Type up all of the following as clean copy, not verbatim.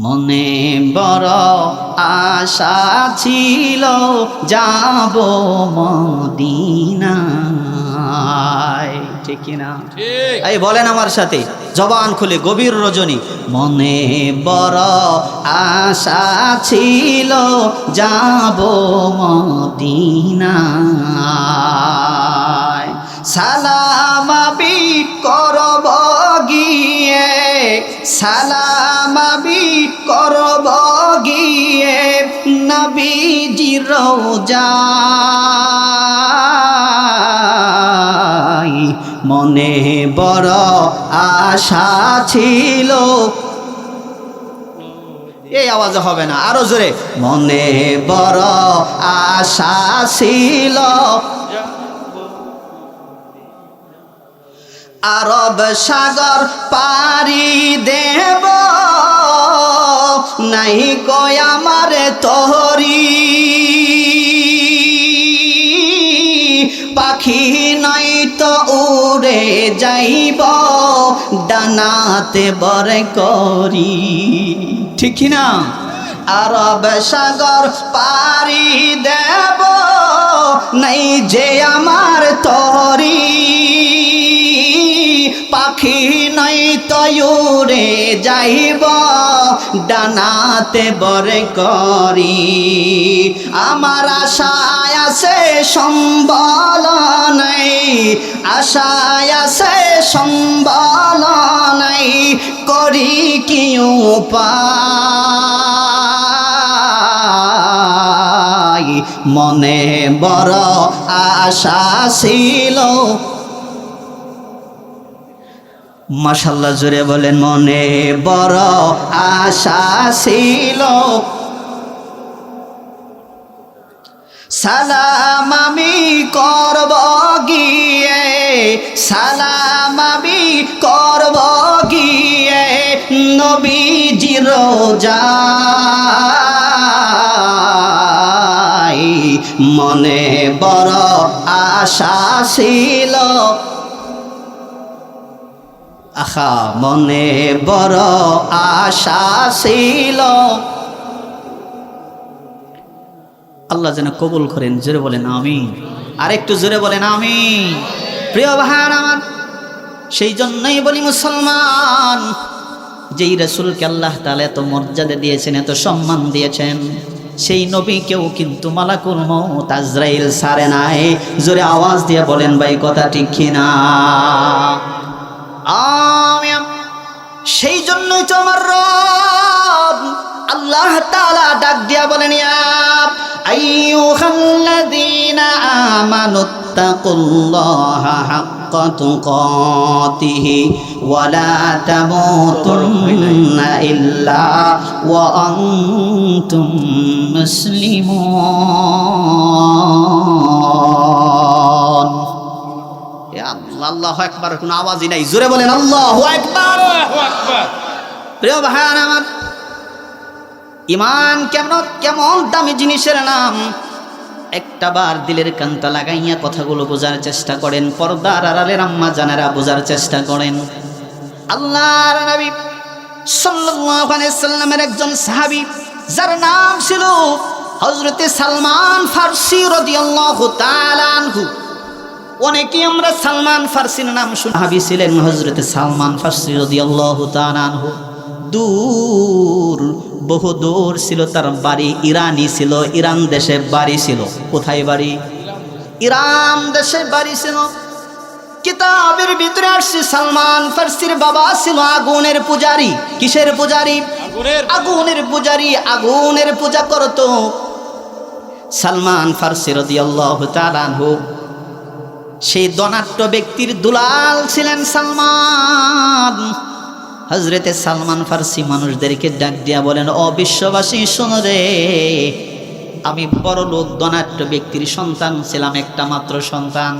মনে বড় আশা ছিল যাব মদিনায়, ঠিক কিনা? এই বলেন আমার সাথে জবান খুলে, গভীর রজনী। মনে বড় আশা ছিল যাব মদিনায়, সালামাবি করব গিয়ে, সালামাবি করব গিয়ে নবীজির রওজায়। মনে বড় আশা ছিল, এই আওয়াজে হবে না, আরো জোরে। মনে বড় আশা ছিল আরব সাগর পাড়ি দেব, নাই কই আমার তরি, পাখি নাই তো উড়ে যাইব ডানাতে বরে করি, ঠিক না? আরব সাগর পাড়ি দেব, নাই যে আমার তরি, পাখি নাই তো উড়ে যাইব ডানাতে বরে করি। আমার আশায় আছে সম্বল নাই, আশায় আছে সম্বল নাই, করি কি উপায়। মনে বড় আশা ছিল, মাশাআল্লাহ জোরে বলেন। মনে বড় আশা ছিল, সালাম আমি করব গিয়ে, সালাম আমি করব গিয়ে নবীজির রওজায়। মনে বড় আশা ছিল, আহা মনে বড় আশা ছিল। আল্লাহ যেন কবুল করেন, জোরে বলেন আমিন। আরেকটু জোরে বলেন আমিন। প্রিয় ভাইরা আমার, সেই জন্যই বলি মুসলমান, যেই রাসূলকে আল্লাহ তাআলা এত মর্যাদা দিয়েছেন, এত সম্মান দিয়েছেন, সেই নবীকেও কিন্তু মালাকুল মউত আজরাইল ছাড়ে নাই। জোরে আওয়াজ দিয়ে বলেন ভাই, কথা ঠিক কিনা? আমিন। সেই জন্যই তো আমার রব আল্লাহ তাআলা ডাক দিয়া বলেন, ইয়া আইয়ুহাল্লাযীনা আমানুত্তাকুল্লাহা হাক্কা তুকাতিহি ওয়া লা তামুতুন্না ইল্লা ওয়া আনতুম মুসলিমুন। আল্লাহু আকবার। কোনো আওয়াজই নাই, জোরে বলেন আল্লাহু আকবার। প্রিয় ভাইরা আমার, ঈমান কেমন দামি জিনিসের নাম। একটা বার দিলের কান্তা লাগাইয়া কথাগুলো বোঝার চেষ্টা করেন, পর্দার আড়ালের আম্মা জানেরা বোঝার চেষ্টা করেন। আল্লাহর নবী সাল্লাল্লাহু আলাইহি সাল্লামের একজন সাহাবী, যার নাম ছিল হযরতে সালমান ফারসি রাদিয়াল্লাহু তাআলা আনহু। অনেকেই আমরা সালমান ফারসির নাম শুনে, সাহাবী ছিলেন হযরতে সালমান ফারসি রাদিয়াল্লাহু তাআলা আনহু। বহু দূর ছিল তার বাড়ি, ইরানি ছিল, ইরান দেশে বাড়ি ছিল। কোথায় বাড়ি? ইরান দেশে বাড়ি ছিল। কিতাবের ভিতরে আসছে সালমান ফারসির বাবা ছিল আগুনের পূজারী। কিসের পূজারী? আগুনের পূজারী। আগুনের পূজা করত সালমান ফারসি রাদিয়াল্লাহু তাআলা আনহু। সেই ধনাঢ্য ব্যক্তির দুলাল ছিলেন সালমান। হযরতে সালমান ফারসি মানুষদেরকে ডাক দিয়া বলেন, ও বিশ্ববাসী শোনো রে, আমি বড় লোক ধনাঢ্য ব্যক্তির সন্তান ছিলাম, একটা মাত্র সন্তান।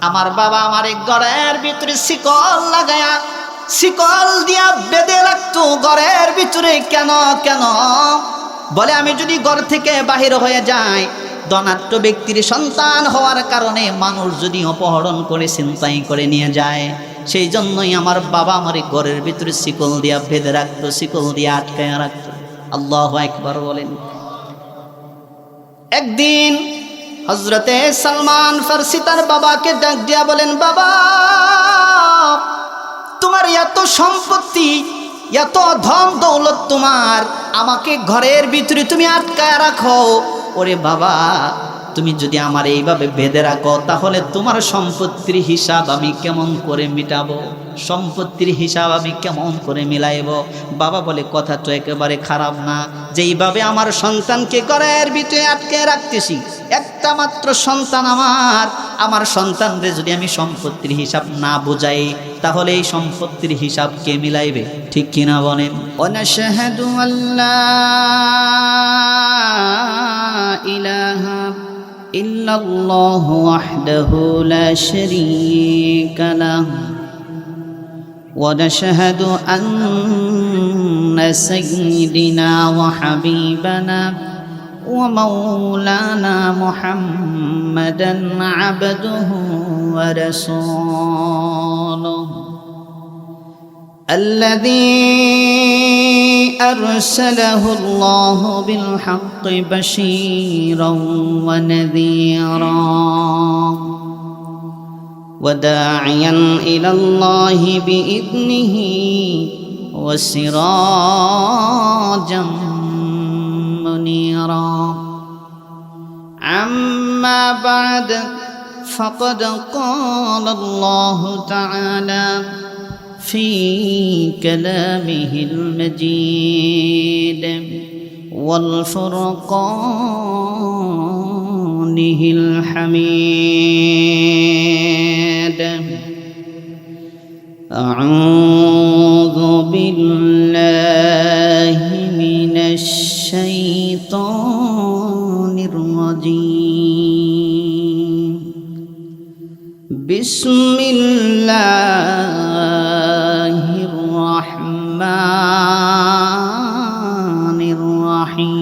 আমার বাবা আমার এক ঘরের ভিতরে শিকল লাগায়া, শিকল দিয়া বেঁধে রাখতো ঘরের ভিতরে। কেন বলে, আমি যদি ঘর থেকে বাহির হয়ে যাই, ধনাঢ্য ব্যক্তির সন্তান হওয়ার কারণে মানুষ যদি অপহরণ করে ছিনতাই করে নিয়ে যায়, সেই জন্যই আমার বাবা আমার ঘরের ভিতরে শিকল দিয়া বেঁধে রাখতো, শিকল দিয়া আটকায় রাখতো। আল্লাহু আকবার বলেন। একদিন হযরতে সালমান ফারসি তার বাবাকে ডাক দিয়া বলেন, বাবা, তোমার এত সম্পত্তি, এত ধন দৌলত তোমার, আমাকে ঘরের ভিতরে তুমি আটকায় রাখো। ওরে বাবা, তুমি যদি আমার এইভাবে বেঁধে রাখো তাহলে তোমার সম্পত্তির হিসাব আমি কেমন করে মিটাবো, সম্পত্তির হিসাব আমি কেমন করে মিলাইব। বাবা বলে, কথা তো একেবারে খারাপ না, যেইভাবে আমার সন্তানকে ঘরের ভিতরে আটকে রাখতেছি, একটা মাত্র সন্তান আমার সন্তানরে যদি আমি সম্পত্তির হিসাব না বুঝাই তাহলে এই সম্পত্তির হিসাব কে মিলাইবে? ঠিক কিনা বলেন? ওয়ানাশহাদু আল্লা ইলাহা ইল্লাল্লাহু ওয়াহদাহু লা শারীকা লাহু ونشهد أن سيدنا وحبيبنا ومولانا محمدا عبده ورسوله الذي أرسله الله بالحق بشيرا ونذيرا وداعيا إلى الله بإذنه وسراجا منيرا. أما بعد فقد قال الله تعالى في كلامه المجيد والفرقانه الحميد. أعوذ بالله من الشيطان الرجيم. بسم الله الرحمن الرحيم.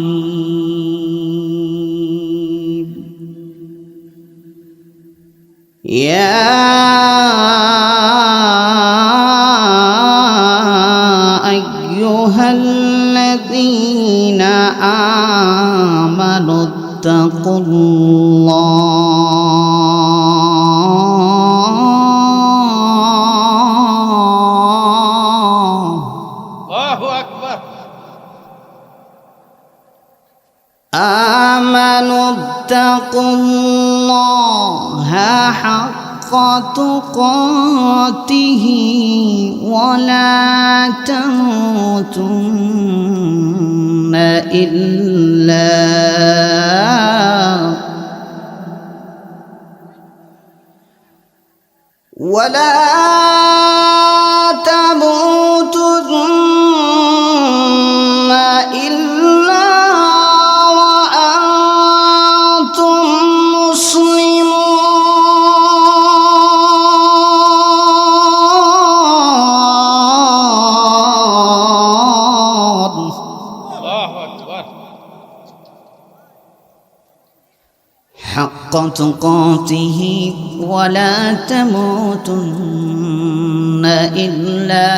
يا أيها الذين آمنوا اتقوا الله أكبر. آمنوا اتقوا الله حق تقاته ولا تموتن إلا وأنتم مسلمون. الله أكبر. حق تقاته ولا تموتن إلا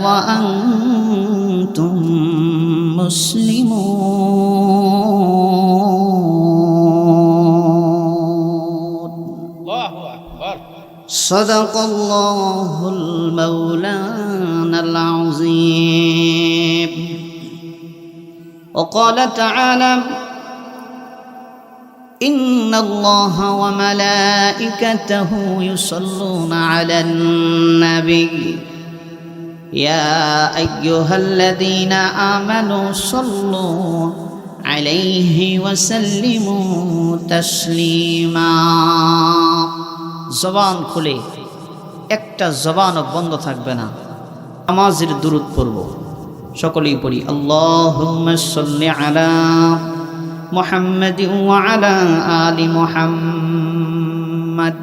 وأنتم مسلمون. الله أكبر. صدق الله المولانا العظيم. وقال تعالى إن الله وملائكته يصلون على النبي يا أيها الذين آمنوا صلوا عليه وسلموا تسليما. জবান খুলে একটা জবানও বন্ধ থাকবে না, নামাজের দুরূদ পড়ব। সকলেই পড়ি, আল্লাহুম্মা সাল্লি আলা محمد وعلى آل محمد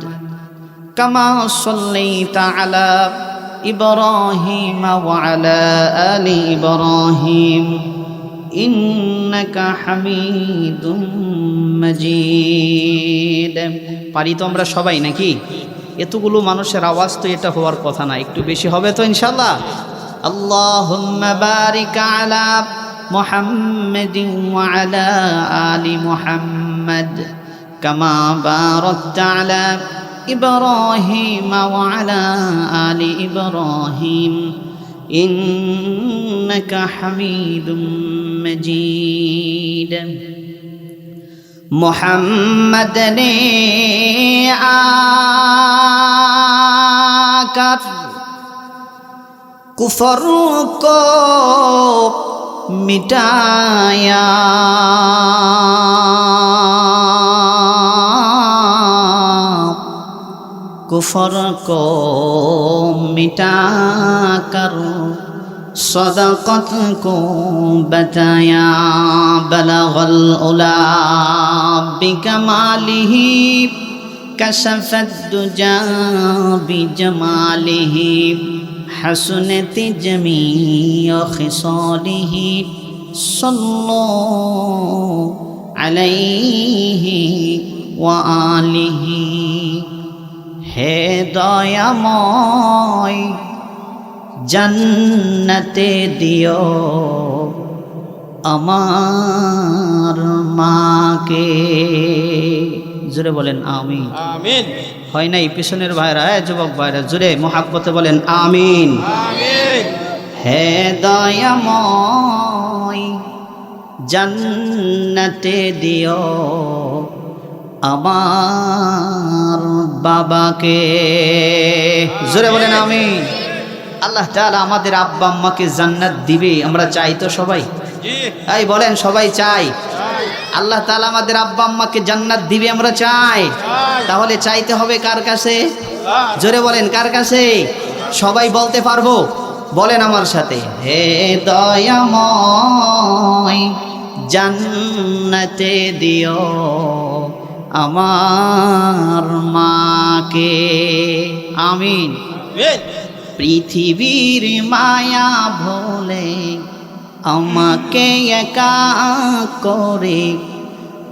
كما صليت على إبراهيم وعلى آل إبراهيم إنك حميد مجيد. পারি তো আমরা সবাই নাকি? এতগুলো মানুষের আওয়াজ তো এটা হওয়ার কথা না, একটু বেশি হবে তো ইনশাআল্লাহ। আল্লাহুম্মা বারিক আলা محمد وعلى آل محمد كما باركت على إبراهيم وعلى آل إبراهيم إنك حميد مجيد محمد نے آकर کفر کو مٹایا کفر کو مٹا کر صدقت کو بتایا بلغ العلا بکمالہ کشف الدجا بجمالہ حسنت جمیع خصالہ صلوا علیہ وآلہ হে দয়াময় জান্নাতে দিও আমার মাকে জোরে বলেন আমিন আমিন হয় নাই পিছনের ভাইরা যুবক ভাইরা জোরে মোহাব্বতে বলেন আমিন আমিন হে দয়াময় জান্নাতে দিও আমার বাবাকে জোরে বলেন আমিন আল্লাহ তাআলা আমাদের আব্বা আম্মাকে জান্নাত দিবে আমরা চাই তো সবাই জি এই বলেন সবাই চাই আল্লাহ তাআলা আমাদের আব্বা আম্মাকে জান্নাত দিবে আমরা চাই তাহলে চাইতে হবে কার কাছে জোরে বলেন কার কাছে সবাই বলতে পারবো বলেন আমার সাথে হে দয়াময় জান্নাতে দিও আমার মাকে আমিন আমিন পৃথিবীর মায়া ভুলে আমাকে একা করে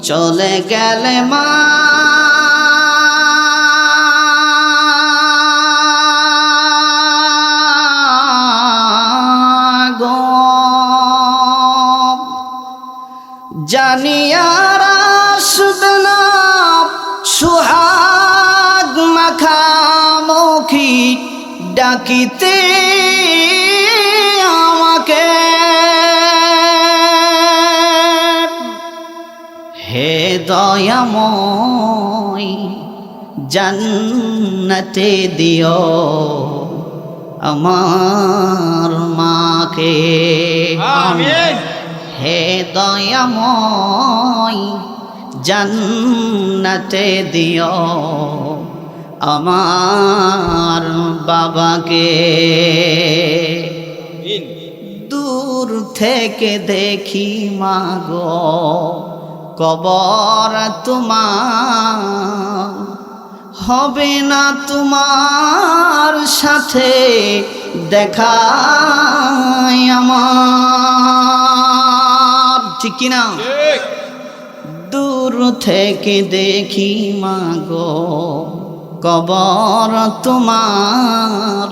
চলে গেলে মা গো জানি আর আসবে না সুহাগ মাখামুখী ডাকিতে আমাকে হে দয়াময় জান্নাতে দিও আমার মাকে আমিন হে দয়াময় জান্নাতে দিও আমার বাবাকে আমিন দূর থেকে দেখি মাগো কবর তোমার হবে না তোমার সাথে দেখা আমার ঠিক কিনা ঠিক দূর থেকে দেখি মাগো কবর তোমার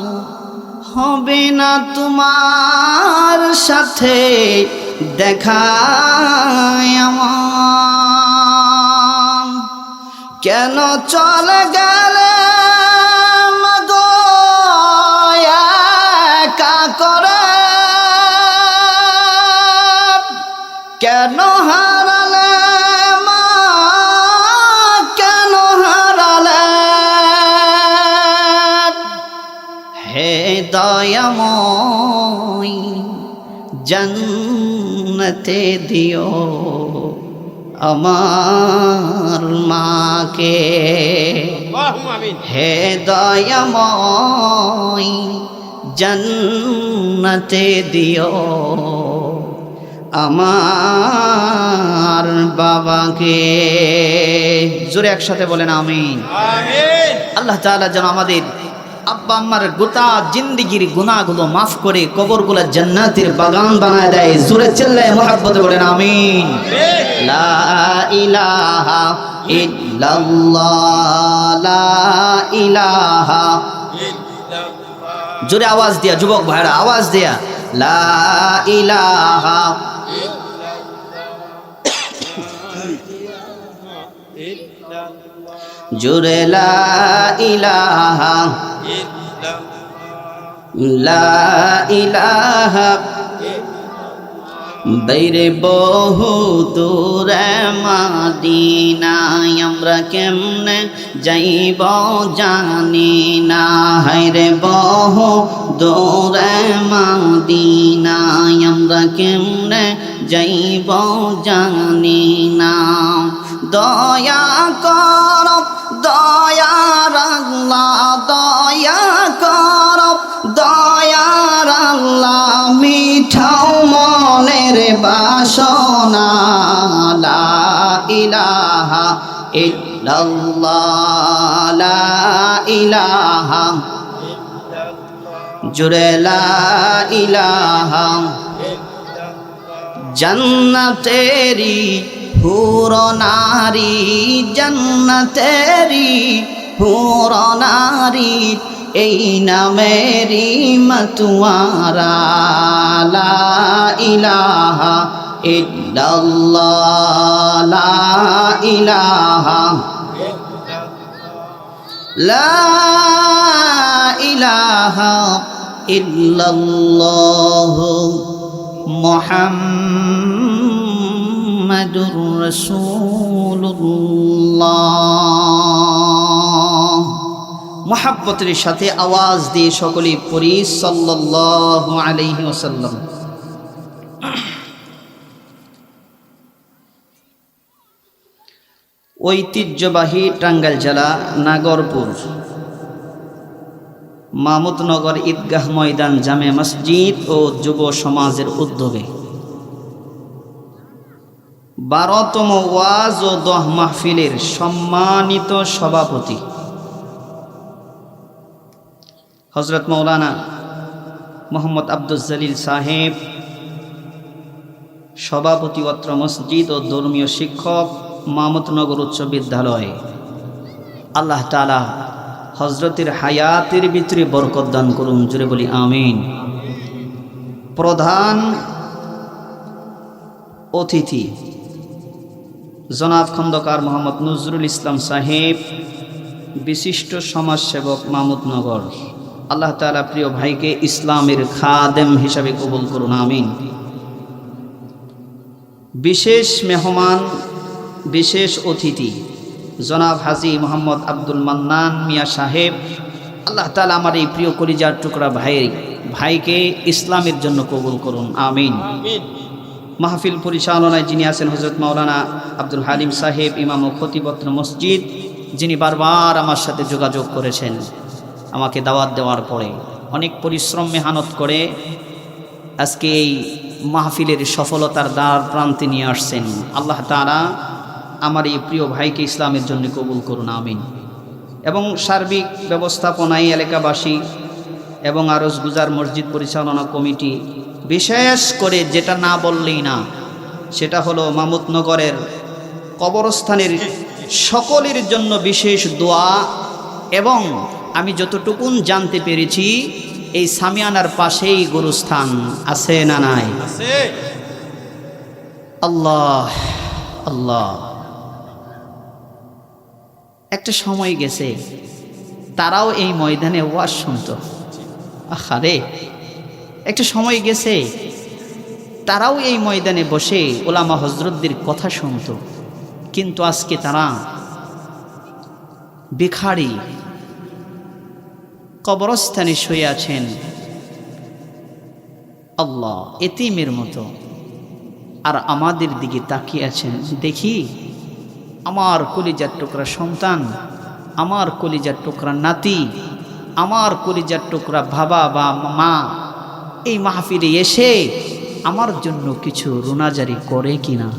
হবে না তোমার সাথে দেখা আমার কেন চলে গেলে মাগো একা করে কেন হারালে মা কেন হারালে হে দয়াময় জান্নাতে দিও আমার মাকে আল্লাহুম্মা আমিন হে দয়াময় জান্নাতে দিও আমার বাবাকে জোরে একসাথে বলেন আমিন আমিন আল্লাহ তাআলা যেন আমাদের আব্বা আম্মার গোটা জিন্দেগির গুনাহগুলো মাফ করে কবরগুলো জান্নাতের বাগান বানায় দেয় জোরে চিল্লায় মুহাব্বতে বলেন আমিন লা ইলাহা ইল্লাল্লাহ লা ইলাহা জোরে আওয়াজ দিয়া যুবক ভাইরা আওয়াজ দিয়া লা ইলাহা ইল্লাল্লাহ জোরে লা ইলাহা ইল্লাল্লাহ লা ইলাহা বাইরে বহু দূরে মদিনায় আমরা কেমনে যাইব জানি না, হায়রে বহু দূরে মদিনায় আমরা কেমনে যাইব জানি না। দয়া কর দয়ার আল্লাহ, দয়া কর দয়ার আল্লাহ, মিঠাও মনের বাসনা, লা ইলাহা ইল্লাল্লাহ লা ইলাহা জুরে লা ইলাহা। জন্নতেরি হুর নারী, জন্নতেরি হুর নারী, এই নামেরি মতুয়ারা, লা ইলাহা ইল্লাল্লাহ লা ইলাহা লা ইলাহা ইল্লাল্লাহ মুহাম্মাদুর রাসূলুল্লাহ। মুহাব্বতের সাথে আওয়াজ দিয়ে সকলেই পড়ি সাল্লাল্লাহু আলাইহি ওয়াসাল্লাম। ঐতিহ্যবাহী টাঙ্গাইল জেলা নাগরপুর মাহমুদনগর ঈদগাহ ময়দান জামে মসজিদ ও যুব সমাজের উদ্যোগে 12তম ওয়াজ ও দোয়া মাহফিলের সম্মানিত সভাপতি হযরত মাওলানা মোহাম্মদ আব্দুল জলিল সাহেব, সভাপতি অত্র মসজিদ ও ধর্মীয় শিক্ষক মাহমুদনগর উচ্চ বিদ্যালয়, আল্লাহ তাআলা হযরতের হায়াতের ভিতরে বরকত দান করুন, জোরে বলি আমিন। প্রধান অতিথি জনাব খন্দকার মোহাম্মদ নজরুল ইসলাম সাহেব, বিশিষ্ট সমাজসেবক মাহমুদনগর, আল্লাহ তাআলা প্রিয় ভাইকে ইসলামের খাদেম হিসাবে কবুল করুন, আমিন। বিশেষ মেহমান, বিশেষ অতিথি জনাব হাজী মোহাম্মদ আব্দুল মান্নান মিয়া সাহেব, আল্লাহ তাআলা আমার এই প্রিয় কলিজার টুকরা ভাইকে ইসলামের জন্য কবুল করুন, আমিন। আমিন। মাহফিল পরিচালনায় যিনি আছেন হযরত মাওলানা আব্দুল হালিম সাহেব, ইমাম ও খতিবত্র মসজিদ, যিনি বারবার আমার সাথে যোগাযোগ করেছেন আমাকে দাওয়াত দেওয়ার পরে, অনেক পরিশ্রম মেহনত করে আজকে এই মাহফিলের সফলতার দ্বার প্রান্তে নিয়ে আসছেন। আল্লাহ তাআলা আমার এই প্রিয় ভাইকে ইসলামের জন্য কবুল করুন, আমিন। এবং সার্বিক ব্যবস্থাপনায় এলাকাবাসী এবং আরজ গুজার মসজিদ পরিচালনা কমিটি, বিশেষ করে যেটা না বললেই না সেটা হলো মাহমুদনগরের কবরস্থানের সকলের জন্য বিশেষ দোয়া। এবং আমি যতটুকুন জানতে পেরেছি এই সামিয়ানার পাশেই গুরুস্থান আছে না নাই? আছে। আল্লাহ আল্লাহ। একটা সময় গেছে তারাও এই ময়দানে ওয়াজ শুনত, আহারে একটা সময় গেছে তারাও এই ময়দানে বসে ওলামা হযরতদের কথা শুনত, কিন্তু আজকে তারা ভিখারি কবরস্থানে শুয়ে আছেন, আল্লাহ, এতিমের মতো, আর আমাদের দিকে তাকিয়ে আছেন। দেখি আমার কলিজার টুকরা সন্তান, আমার কলিজার টুকরা নাতি, আমার কলিজার টুকরা বাবা বা মা এই মাহফিলে এসে আমার জন্য কিছু রুনাজারি করে কিনা।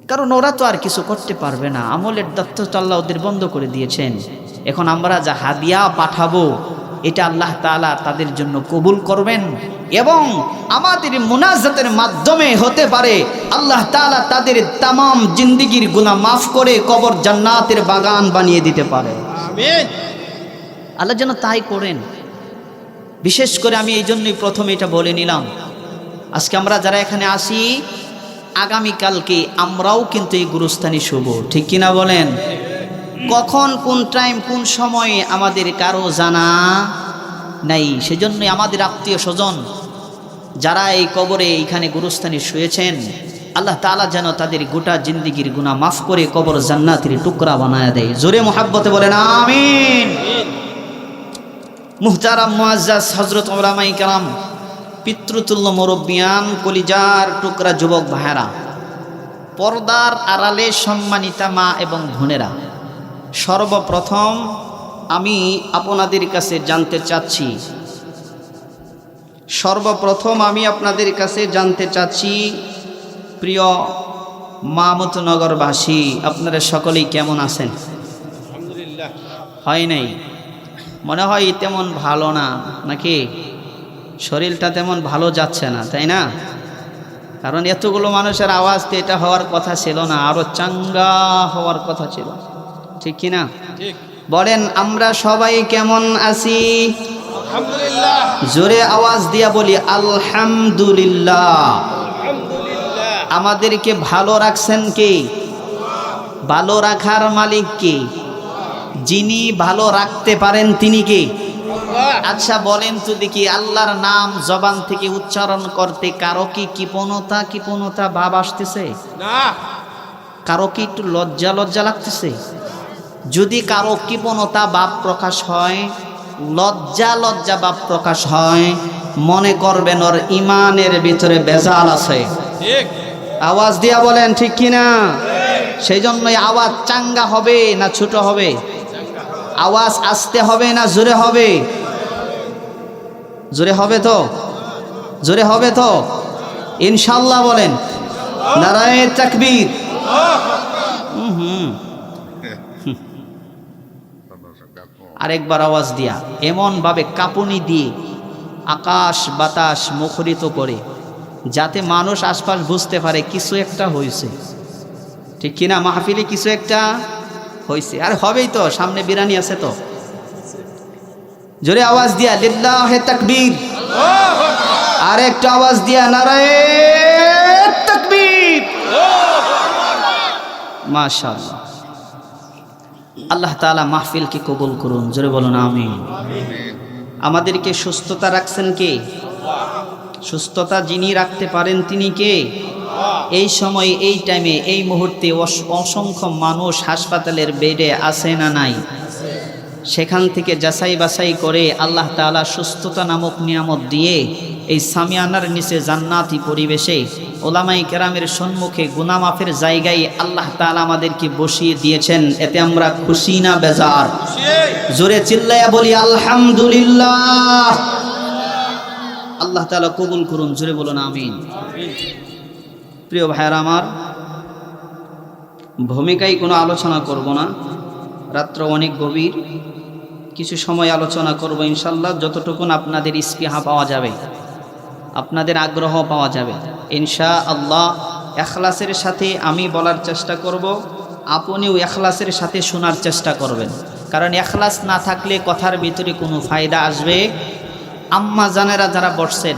কারণ ওরা তো আর কিছু করতে পারবে না, আমলের দায়িত্ব আল্লাহ ওদের বন্ধ করে দিয়েছেন। এখন আমরা যা হাদিয়া পাঠাবো এটা আল্লাহ তাআলা তাদের জন্য কবুল করবেন, এবং আমাদের মুনাজাতের মাধ্যমে হতে পারে আল্লাহ তাআলা তাদের তামাম জিন্দেগির গুনাহ মাফ করে কবর জান্নাতের বাগান বানিয়ে দিতে পারে, আমিন। আল্লাহ যেন তাই করেন। বিশেষ করে আমি এই জন্যই প্রথমে এটা বলে নিলাম, আজকে আমরা যারা এখানে আসি, আগামীকালকে আমরাও কিন্তু এই গুরুস্থানে শুভ, ঠিক কিনা বলেন? কখন কোন টাইম কোন সময়ে আমাদের কারো জানা নাই। সেজন্যই আমাদের আত্মীয় স্বজন যারা এই কবরে এইখানে গুরুস্থানে শুয়েছেন, আল্লাহ তাআলা যেন তাদের গোটা জিন্দিগির গুনাহ মাফ করে কবর জান্নাতের টুকরা বানায় দেয়। জোরে মোহাব্বতে বলেন আমিন। মুহতারাম মুআজ্জাজ হযরত উলামায়ে কেরাম, পিতৃতুল্য মুরব্বিয়ান, কলিজার টুকরা যুবক ভাইয়েরা, পর্দার আড়ালে সম্মানিতা মা এবং বোনেরা, সর্বপ্রথম আমি আপনাদের কাছে জানতে চাচ্ছি, প্রিয় মাহমুদনগরবাসী, আপনারা সকলেই কেমন আছেন? আলহামদুলিল্লাহ। হয় নাই, মনে হয় তেমন ভালো না, নাকি? শরীরটা তেমন ভালো যাচ্ছে না, তাই না? কারণ এতগুলো মানুষের আওয়াজতে এটা হওয়ার কথা ছিল না, আরো চাঙ্গা হওয়ার কথা ছিল, ঠিক কিনা? ঠিক। বলেন আমরা সবাই কেমন আছি? আলহামদুলিল্লাহ। জোরে আওয়াজ দিয়া বলি আলহামদুলিল্লাহ। আলহামদুলিল্লাহ। আমাদেরকে ভালো রাখছেন কে? ভালো রাখার মালিক কে? যিনি ভালো রাখতে পারেন তিনি কে? আল্লাহ। আচ্ছা বলেন তো দেখি, আল্লাহর নাম জবান থেকে উচ্চারণ করতে কারো কি কৃপণতা ভাব আসতেছে? না। কারো কি একটু লজ্জা লাগতেছে? যদি কারো কৃপণতা ভাব প্রকাশ হয়, লজ্জা ভাব প্রকাশ হয়, মনে করবেন ওর ইমানের ভিতরে ভেজাল আছে। ঠিক। আওয়াজ দিয়া বলেন ঠিক কিনা? সেই জন্যই আওয়াজ চাঙ্গা হবে না ছোট হবে? আওয়াজ আস্তে হবে না জোরে হবে? জোরে হবে তো? জোরে হবে তো ইনশাআল্লাহ? বলেন নারায়ে তাকবীর। আরেকবার আওয়াজ দিয়া, এমন ভাবে কাঁপুনি দিয়ে আকাশ বাতাস মুখরিত করে, যাতে মানুষ আশপাশ বুঝতে পারে কিছু একটা হয়েছে, ঠিক কিনা? মাহফিলে কিছু একটা হয়েছে, আর হবেই তো, সামনে বিরানি আছে তো। জোরে আওয়াজ দিয়া লিল্লাহে তাকবীর। আর একটা আওয়াজ দিয়া নারায়ে তাকবীর। মাশাআল্লাহ। আল্লাহ তাআলা মাহফিলকে কবুল করুন, জোরে বলুন আমিন। আমাদেরকে সুস্থতা রাখছেন কে? সুস্থতা যিনি রাখতে পারেন তিনি কে? এই সময়, এই টাইমে, এই মুহূর্তে অসংখ্য মানুষ হাসপাতালের বেডে আছে না নাই? সেখান থেকে যাচাই বাছাই করে আল্লাহ তাআলা সুস্থতা নামক নিয়ামত দিয়ে এই সামিয়ানার নিচে জান্নাতি পরিবেশে ওলামায়ে কেরামের সম্মুখে গুনাহ মাফের জায়গায় আল্লাহ তাআলা আমাদেরকে বসিয়ে দিয়েছেন। এতে আমরা খুশি না বেজার? জোরে চিল্লায়া বলি আলহামদুলিল্লাহ। আল্লাহ তাআলা কবুল করুন, জোরে বলুন আমিন। প্রিয় ভাইয়েরা আমার, ভূমিকায় কোনো আলোচনা করব না, রাত্র অনেক গভীর, কিছু সময় আলোচনা করব ইনশাল্লাহ, যতটুকুন আপনাদের ইস্পিহা পাওয়া যাবে, আপনাদের আগ্রহ পাওয়া যাবে ইনশাআল্লাহ। ইখলাসের সাথে আমি বলার চেষ্টা করব, আপনিও ইখলাসের সাথে শোনার চেষ্টা করবেন, কারণ ইখলাস না থাকলে কথার ভিতরে কোনো ফায়দা আসবে। আম্মা জানেরা যারা বসছেন,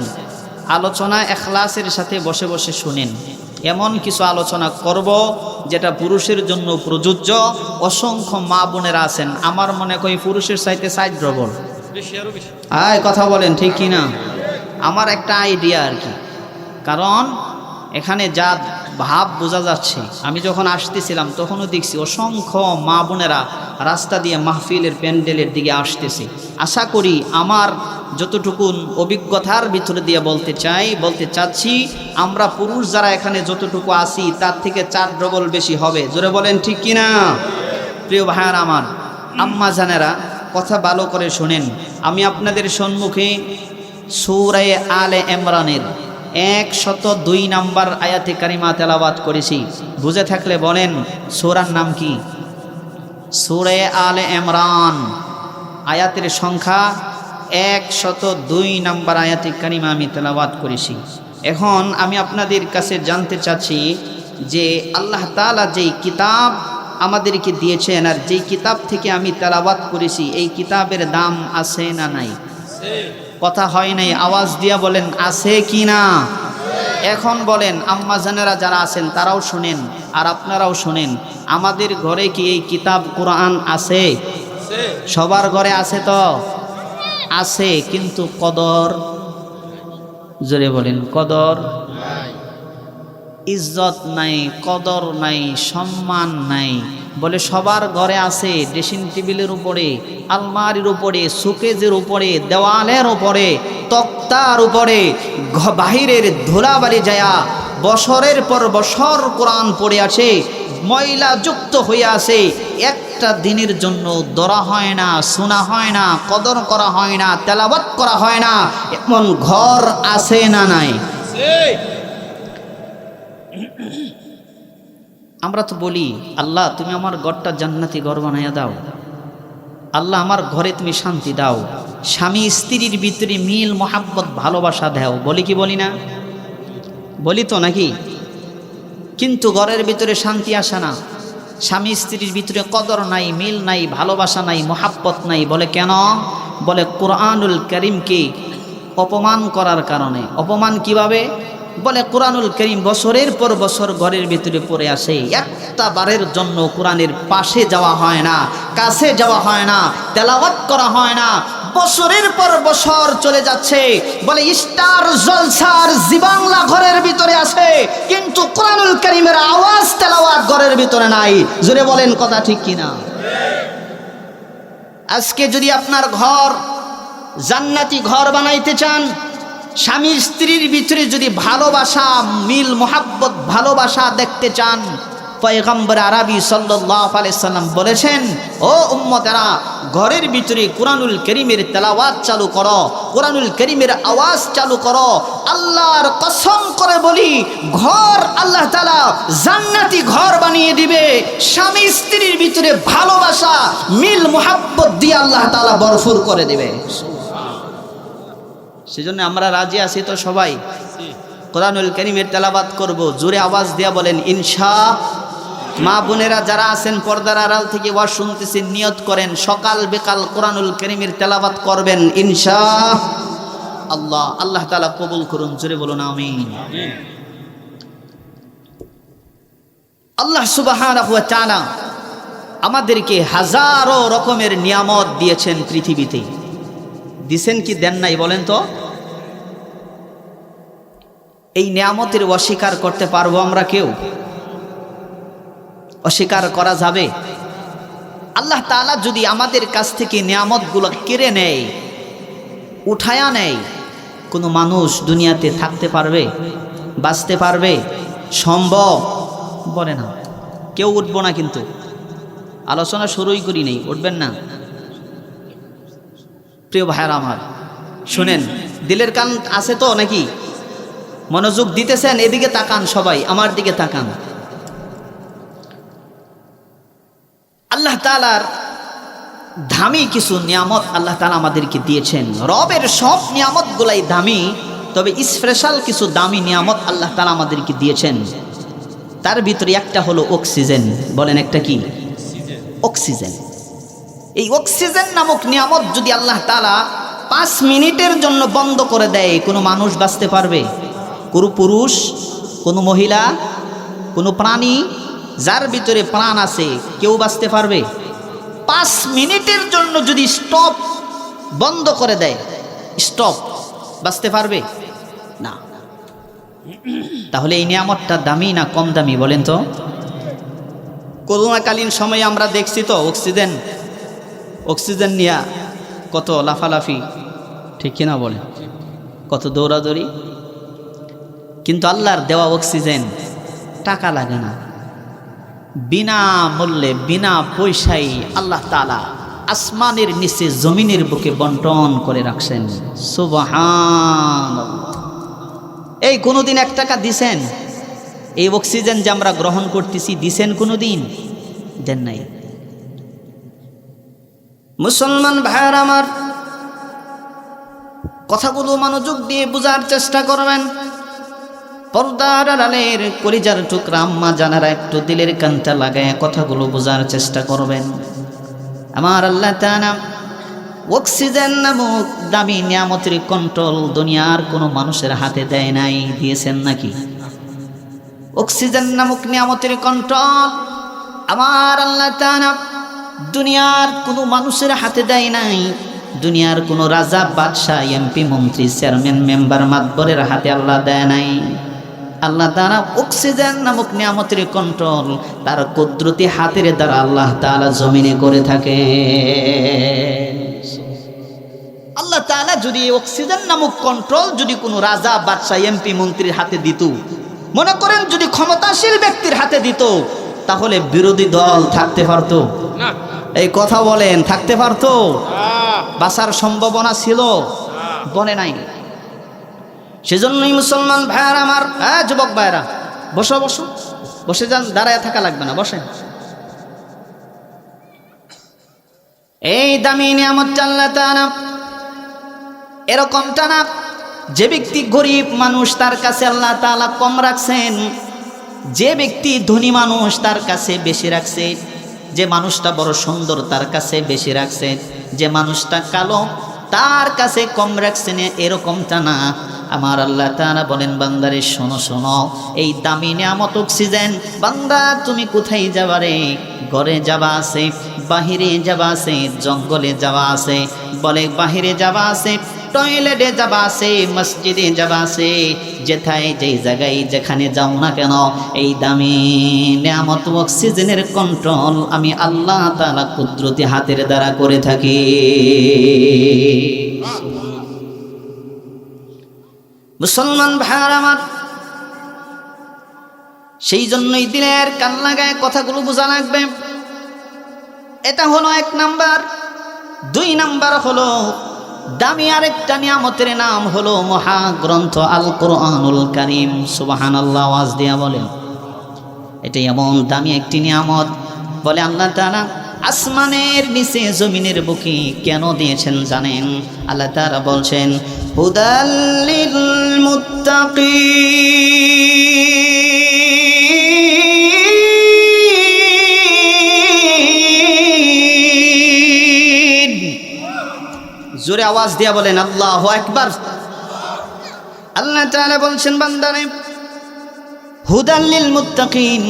আলোচনা ইখলাসের সাথে বসে বসে শুনেন। এমন কিছু আলোচনা করব যেটা পুরুষের জন্য প্রযোজ্য। অসংখ্য মা বোনেরা আছেন, আমার মনে করি পুরুষের চাইতে 4 ডবল। আয় কথা বলেন ঠিক কি না? আমার একটা আইডিয়া আর কি, কারণ এখানে যা ভাব বোঝা যাচ্ছে, আমি যখন আসতেছিলাম তখনও দেখছি অসংখ্য মা বোনেরা রাস্তা দিয়ে মাহফিলের প্যান্ডেলের দিকে আসতেছে। আশা করি আমার যতটুকুন অভিজ্ঞতার ভিতরে দিয়ে বলতে চাচ্ছি, আমরা পুরুষ যারা এখানে যতটুকু আছি তার থেকে 4 ডবল বেশি হবে। জোরে বলেন ঠিক কিনা? প্রিয় ভাইয়ার আমার, আম্মা জানেরা, কথা ভালো করে শোনেন। আমি আপনাদের সম্মুখে সূরা আলে ইমরানের 102 নম্বর আয়াতে কারিমা তেলাওয়াত করেছি। বুঝে থাকলে বলেন সূরার নাম কি? সূরা আলে ইমরান, আয়াতের সংখ্যা 102 নম্বর আয়াতে কারিমা আমি তেলাওয়াত করেছি। এখন আমি আপনাদের কাছে জানতে চাচ্ছি যে আল্লাহ তাআলা যেই কিতাব আমাদেরকে দিয়েছেন আর যেই কিতাব থেকে আমি তেলাওয়াত করেছি, এই কিতাবের দাম আছে না নাই? কথা হয় নাই, আওয়াজ দিয়া বলেন আছে কি না? এখন বলেন আম্মা জানেরা যারা আছেন তারাও শোনেন আর আপনারাও শোনেন, আমাদের ঘরে কি এই কিতাব কোরআন আছে? সবার ঘরে আছে তো আছে, কিন্তু কদর, জোরে বলেন কদর, ইজ্জত নাই, কদর নাই, সম্মান নাই। বলে সবার ঘরে আছে, ড্রেসিং টেবিলের উপরে, আলমারির উপরে, শোকেজের উপরে, দেওয়ালের উপরে, তক্তার উপরে, বাহিরের ধুলাবালি যায়া বছরের পর বছর কোরআন পড়ে আছে, ময়লা যুক্ত হয়ে আছে, একটা দিনের জন্য ধরা হয় না, শোনা হয় না, কদর করা হয় না, তেলাওয়াত করা হয় না, এমন ঘর আছে না নাই? আমরা তো বলি আল্লাহ তুমি আমার ঘরটা জান্নাতি ঘর বানাইয়া দাও, আল্লাহ আমার ঘরে তুমি শান্তি দাও, স্বামী স্ত্রীর ভিতরে মিল মোহাব্বত ভালোবাসা দাও, বলি কি বলি না? বলি তো নাকি? কিন্তু ঘরের ভিতরে শান্তি আসে না, স্বামী স্ত্রীর ভিতরে কদর নাই, মিল নাই, ভালোবাসা নাই, মোহাব্বত নাই। বলে কেন? বলে কোরআনুল কারীমকে অপমান করার কারণে। অপমান কিভাবে? বলে কোরআনুল কারীম বছরের পর বছর ঘরের ভিতরে পড়ে আসে, একটা বারের জন্য কোরআনের পাশে যাওয়া হয় না, কাছে যাওয়া হয় না, তেলাওয়াত করা হয় না, বছরের পর বছর চলে যাচ্ছে। বলে স্টার জলসার জি বাংলা ঘরের ভিতরে আছে, কিন্তু কোরআনুল কারীমের আওয়াজ তেলাওয়াত ঘরের ভিতরে নাই। জোরে বলেন কথা ঠিক কিনা? আজকে যদি আপনার ঘর জান্নাতি ঘর বানাইতে চান, স্বামী স্ত্রীর ভিতরে যদি ভালোবাসা, মিল মোহাব্বত, ভালোবাসা দেখতে চান, পয়গম্বর আরবি সাল্লাল্লাহু আলাইহি সাল্লাম বলেছেন, ও উম্মতেরা, ঘরের ভিতরে কোরআনুল কারীমের তেলাওয়াত চালু করো, কোরআনুল কারীমের আওয়াজ চালু করো। আল্লাহর কসম করে বলি, ঘর আল্লাহ তাআলা জান্নাতি ঘর বানিয়ে দিবে। স্বামী স্ত্রীর ভিতরে ভালোবাসা, মিল মোহাব্বত দিয়ে আল্লাহ তাআলা ভরপুর করে দিবে। সেজন্য আমরা রাজি আছি তো সবাই কোরআনুল কারীমের তেলাওয়াত করব। জোরে আওয়াজ দিয়া বলেন ইনশাআল্লাহ। মা বোনেরা যারা আছেন পর্দার আড়াল থেকে ওয়াজ শুনতেছেন, নিয়ত করেন সকাল বিকাল কোরআনুল কারীমের তেলাওয়াত করবেন ইনশাআল্লাহ। আল্লাহ তাআলা কবুল করুন, জোরে বলুন আমিন। আল্লাহ সুবহানাহু ওয়া তাআলা আমাদেরকে হাজারো রকমের নিয়ামত দিয়েছেন পৃথিবীতে। দিছেন কি দেন নাই বলেন তো? এই নিয়ামতের অস্বীকার করতে পারবো আমরা কেউ? অস্বীকার করা যাবে? আল্লাহ তাআলা যদি আমাদের কাছ থেকে নিয়ামতগুলো কেড়ে নেয়, উঠায়া নেয়, কোনো মানুষ দুনিয়াতে থাকতে পারবে? বাঁচতে পারবে? সম্ভব? বলে না। কেউ উঠবো না, কিন্তু আলোচনা শুরুই করি নেই, উঠবেন না। প্রিয় ভাইয়েরা আমার, শুনেন, দিলের কান আছে তো নাকি? মনোযোগ দিতেছেন? এদিকে তাকান, সবাই আমার দিকে তাকান। আল্লাহ তাআলার দামি কিছু নিয়ামত আল্লাহ তাআলা আমাদেরকে দিয়েছেন। রবের সব নিয়ামতগুলাই দামি, তবে স্পেশাল কিছু দামি নিয়ামত আল্লাহ তাআলা আমাদেরকে দিয়েছেন। তার ভিতরে একটা হলো অক্সিজেন। বলেন একটা কি? অক্সিজেন। এই অক্সিজেন নামক নিয়ামত যদি আল্লাহ তাআলা 5 মিনিটের জন্য বন্ধ করে দেয়, কোনো মানুষ বাঁচতে পারবে? কোনো পুরুষ, কোনো মহিলা, কোনো প্রাণী যার ভিতরে প্রাণ আছে, কেউ বাঁচতে পারবে? 5 মিনিটের জন্য যদি স্টপ বন্ধ করে দেয়, স্টপ, বাঁচতে পারবে না। তাহলে এই নিয়ামতটা দামি না কম দামি বলেন তো? করোনাকালীন সময়ে আমরা দেখছি তো অক্সিজেন নিয়ে কত লাফালাফি, ঠিক কিনা বলেন? কত দৌড়াদৌড়ি। কিন্তু আল্লাহর দেওয়া অক্সিজেন টাকা লাগে না, বিনা মূল্যে, বিনা পয়সায় আল্লাহ তাআলা আসমানের নিচে জমিনের বুকে বন্টন করে রাখছেন। সুবহানাল্লাহ। এই কোনোদিন 1 টাকা দিছেন? এই অক্সিজেন যে আমরা গ্রহণ করতেছি, দিছেন কোনোদিন? দেন নাই। মুসলমান ভাইয়ের আমার, কথাগুলো মনোযোগ দিয়ে বোঝার চেষ্টা করবেন। পর্দার আড়ালের কলিজার টুকরা আম্মা জানারা একটু দিলের কানটা লাগায় কথাগুলো বোঝার চেষ্টা করবেন। আমার আল্লাহ তাআলা অক্সিজেন নামক দামি নিয়ামতের কন্ট্রোল দুনিয়ার কোনো মানুষের হাতে দেয় নাই, দিয়েছেন নাকি? অক্সিজেন নামক নিয়ামতের কন্ট্রোল আমার আল্লাহ তাআলা দুনিয়ার কোনো মানুষের হাতে দেয় নাই, দুনিয়ার কোনো রাজা বাদশাহ এমপি মন্ত্রী চেয়ারম্যান মেম্বার মাতবরের হাতে আল্লাহ দেয় নাই। আল্লাহ তাআলা অক্সিজেন নামক নিয়ামতের কন্ট্রোল তার কুদরতি হাতের দ্বারা আল্লাহ তাআলা জমিনে করে থাকে। আল্লাহ তাআলা যদি অক্সিজেন নামক কন্ট্রোল যদি কোনো রাজা বাদশাহ এমপি মন্ত্রীর হাতে দিত, মনে করেন যদি ক্ষমতাশীল ব্যক্তির হাতে দিত, তাহলে বিরোধী দল থাকতে পারতো? না। এই কথা বলেন, থাকতে পারতো? আহ, বাঁচার সম্ভাবনা ছিল? বলে নাই। সেজন্যই মুসলমান ভাইয়ারা আমার, যুবক ভাইয়ারা, বসো বসো, বসে যান, দাঁড়ায় থাকা লাগবে না, বসেন। এই দামি নিয়ামতটা আল্লাহ তাআলা এরকমটা না যে ব্যক্তি গরিব মানুষ তার কাছে আল্লাহ তাআলা কম রাখছেন, যে ব্যক্তি ধনী মানুষ তার কাছে বেশি রাখছে, যে মানুষটা বড় সুন্দর তার কাছে বেশি রাখছে, যে মানুষটা কালো তার কাছে কম রাখছেন, এরকমটা না। আমার আল্লাহ তাআলা বলেন, বান্দারে শোনো শোনো, এই দামি নিয়ামত অক্সিজেন, বান্দা তুমি কোথায় যাবা রে? ঘরে যাওয়া আছে, বাহিরে যাওয়া আছে, জঙ্গলে যাওয়া আছে, বলে বাহিরে যাওয়া আছে, টয়লেটে যাওয়া আছে, মসজিদে যাওয়া আছে, যেথায় যেই জায়গায় যেখানে যাও না কেন, এই দামি নিয়ামত অক্সিজেনের কন্ট্রোল আমি আল্লাহ তাআলা কুদরতি হাতের দ্বারা করে থাকি। মুসলমান ভাইরা আমার, সেই জন্যই দিলের কান লাগায় কথাগুলো বোঝা লাগবে। এটা হলো 1 নাম্বার। 2 নাম্বার হলো দামি আরেকটা নিয়ামতের নাম হলো মহাগ্রন্থ আল কোরআনুল কারীম। সুবহানাল্লাহ, আওয়াজ দিয়া বলেন। এটা এমন দামি একটি নিয়ামত, বলে আল্লাহ তাআলা আসমানের নিচে জমিনের বুকে কেন দিয়েছেন জানেন? আল্লাহ তাআলা বলছেন, হুদাল লিল মুত্তাকিন। জোরে আওয়াজ দিয়া বলেন আল্লাহু আকবার। আল্লাহ তাআলা বলছেন, বান্দারে হুদাল লিল মুত্তাকিন,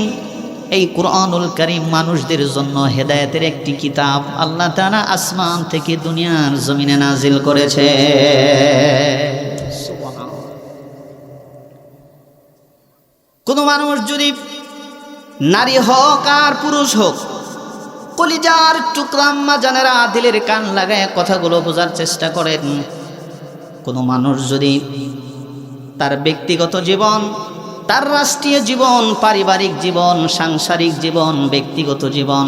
এই কোরআনুল কারীম মানুষদের জন্য হেদায়েতের একটি কিতাব আল্লাহ তাআলা আসমান থেকে দুনিয়ার জমিনে নাজিল করেছে। কোন মানুষ যদি নারী হোক আর পুরুষ হোক, কলিজার টুকরা আম্মা জানেরা, দিলের কান লাগায় কথাগুলো বোঝার চেষ্টা করেন। কোন মানুষ যদি তার ব্যক্তিগত জীবন, তার রাষ্ট্রীয় জীবন, পারিবারিক জীবন, সাংসারিক জীবন, ব্যক্তিগত জীবন,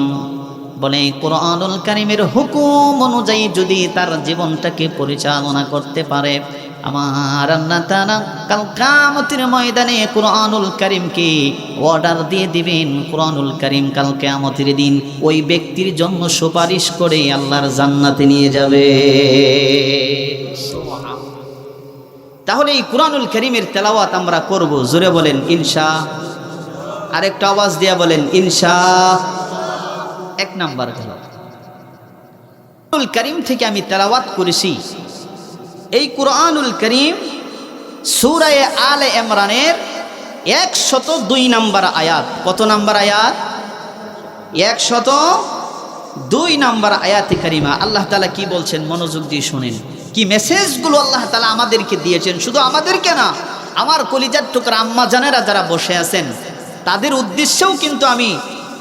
বলে কোরআনুল কারীমের হুকুম অনুযায়ী যদি তার জীবনটাকে পরিচালনা করতে পারে, আমার আল্লাহ তাআলা কাল কিয়ামতের ময়দানে কোরআনুল কারীমকে অর্ডার দিয়ে দিবেন। কোরআনুল কারীম কাল কিয়ামতের দিন ওই ব্যক্তির জন্য সুপারিশ করে আল্লাহর জান্নাতে নিয়ে যাবে। তাহলে এই কোরআনুল কারীমের তেলাওয়াত আমরা করব, জোরে বলেন ইনশা। আরেকটা আওয়াজ দিয়া বলেন ইনশা। 1 নাম্বার তেলাওয়াত কোরআনুল কারীম থেকে আমি তেলাওয়াত করেছি। এই কোরআনুল কারীম সূরা আলে ইমরানের 102 নাম্বার আয়াত। কত নাম্বার আয়াত? 102 নাম্বার আয়াতে কারিমা। আল্লাহ তাআলা কি বলছেন মনোযোগ দিয়ে শুনেন। কি মেসেজগুলো আল্লাহ তাআলা আমাদেরকে দিয়েছেন, শুধু আমাদেরকে না, আমার কলিজার টুকরা আম্মা জানেরা যারা বসে আছেন তাদের উদ্দেশ্যেও কিন্তু আমি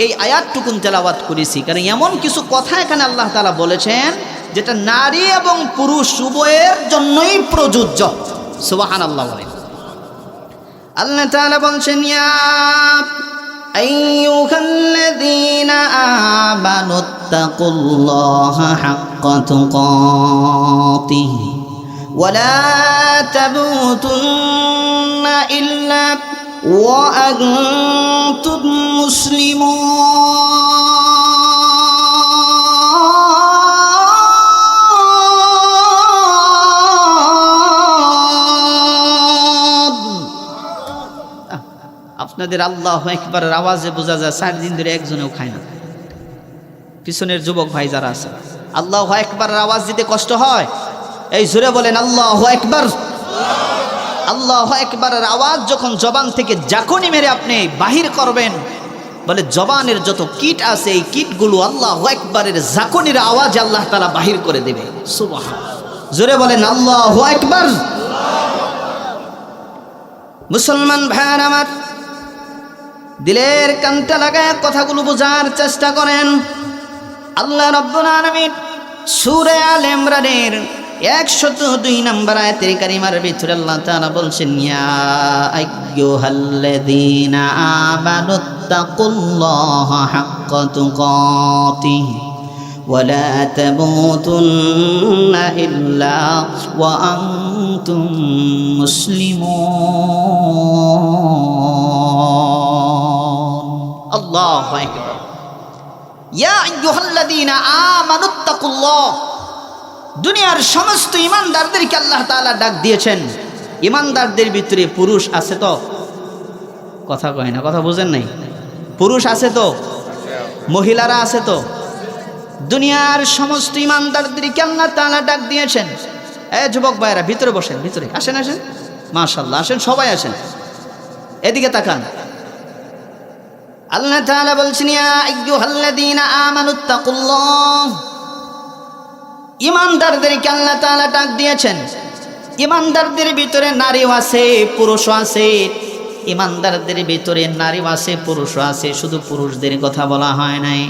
এই আয়াতটুকুন তেলাওয়াত করেছি। কারণ এমন কিছু কথা এখানে আল্লাহ তাআলা বলেছেন যেটা নারী এবং পুরুষ উভয়ের জন্যই প্রযোজ্য। সুবহানাল্লাহ বলেন। আল্লাহ তাআলা বলছেন, ইয়া আইয়ুহাল্লাযীনা আমানুত্তাকুল্লাহা হাক্কা তুকাতিহি ওয়া লা তামুতুন্না ইল্লা ওয়া আনতুম মুসলিমুন। আপনাদের আল্লাহু আকবারের আওয়াজে বোঝা যায় 4 দিন ধরে একজনেও খায় না। পিছনের যুবক ভাই যারা আছে আল্লাহু আকবারের আওয়াজ দিতে কষ্ট হয়? এই জোরে বলেন আল্লাহু আকবার। আল্লাহু আকবারের আওয়াজ যখন জবান থেকে জাকুনি মেরে আপনি বাহির করবেন, বলে জবানের যত কীট আছে এই কীটগুলো আল্লাহু আকবারের জাকুনির আওয়াজে আল্লাহ তাআলা বাহির করে দেবে। সুবহানাল্লাহ। জোরে বলেন আল্লাহু আকবার। মুসলমান ভাইয়ের আমার, দিলের কানটা লাগায় কথাগুলো বোঝার চেষ্টা করেন। আল্লাহ রাব্বুল আলামিন সূরা আলে ইমরানের 102 নম্বর আয়াতের কারিমার ভিতরে আল্লাহ তাআলা বলছেন, ইয়া আইয়ুহাল্লাযীনা আমানুত্তাকুল্লাহা হাক্কা তুকাতিহি ওয়া লা তামুতুন্না ইল্লা ওয়া আনতুম মুসলিমুন। আল্লাহু আকবার। ইয়া আইয়ুহাল্লাযীনা আমানুত্তাকুল্লাহ, দুনিয়ার সমস্ত ইমানদারদেরকে আল্লাহ তাআলা ডাক দিয়েছেন। ইমানদারদের ভিতরে পুরুষ আছে তো? কথা কয় না, কথা বুঝেন নাই? পুরুষ আছে তো, মহিলারা আছে তো? দুনিয়ার সমস্ত ইমানদারদেরকে আল্লাহ তাআলা ডাক দিয়েছেন। যুবক ভাইরা ভিতরে বসেন, ভিতরে আসেন, আসেন, মাশাআল্লাহ, আসেন, সবাই আসেন, এদিকে তাকান। আল্লাহ তাআলা বলছেন, ইয়া আইয়ুহাল্লাযীনা আমানুত্তাকুল্লাহ, ইমানদারদেরকে আল্লাহ তাআলা ডাক দিয়েছেন। ইমানদারদের ভিতরে নারীও আছে, পুরুষও আছে। ইমানদারদের ভিতরে নারীও আছে, পুরুষও আছে, শুধু পুরুষদের কথা বলা হয় নাই।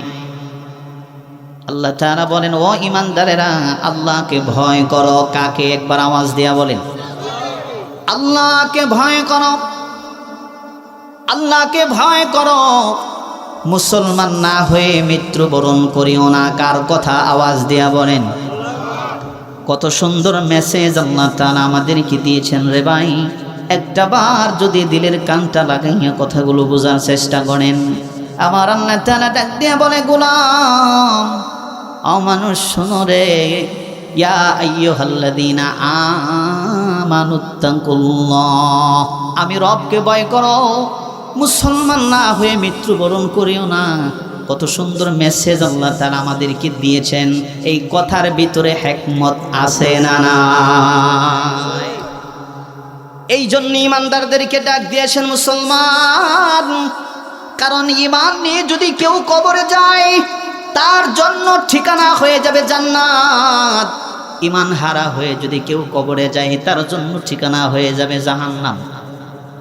আল্লাহ তাআলা বলেন, ও ইমানদারেরা, আল্লাহকে ভয় করো। কাকে? একবার আওয়াজ দিয়া বলেন, আল্লাহকে ভয় করো, আল্লাহকে ভয় করো। মুসলমান না হয়ে মৃত্যুবরণ করিও না। কার কথা? আওয়াজ দিয়া বলেন। কত সুন্দর মেসেজ আল্লাহ তাআলা আমাদেরকে দিয়েছেন রে ভাই। একটা বার যদি দিলের কানটা লাগাইয়া কথাগুলো বোঝার চেষ্টা করেন, আমার আল্লাহ তাআলা ডাক দিয়া বলে, গোলাম, ও মানুষ শোনো রে, ইয়া আইয়ুহাল্লাযীনা আমানুত্তাকুল্লাহ, আমি রবকে ভয় করো, মুসলমান না হয়ে মৃত্যুবরণ করিও না। কত সুন্দর মেসেজ আল্লাহ তাআলা আমাদেরকে দিয়েছেন। এই কথার ভিতরে হিকমত আছে না নাই? এই জন্য ইমানদারদেরকে ডাক দিয়েছেন মুসলমান। কারণ ঈমান নিয়ে যদি কেউ কবরে যায়, তার জন্য ঠিকানা হয়ে যাবে জান্নাত। ঈমান হারা হয়ে যদি কেউ কবরে যায়, তার জন্য ঠিকানা হয়ে যাবে জাহান্নাম।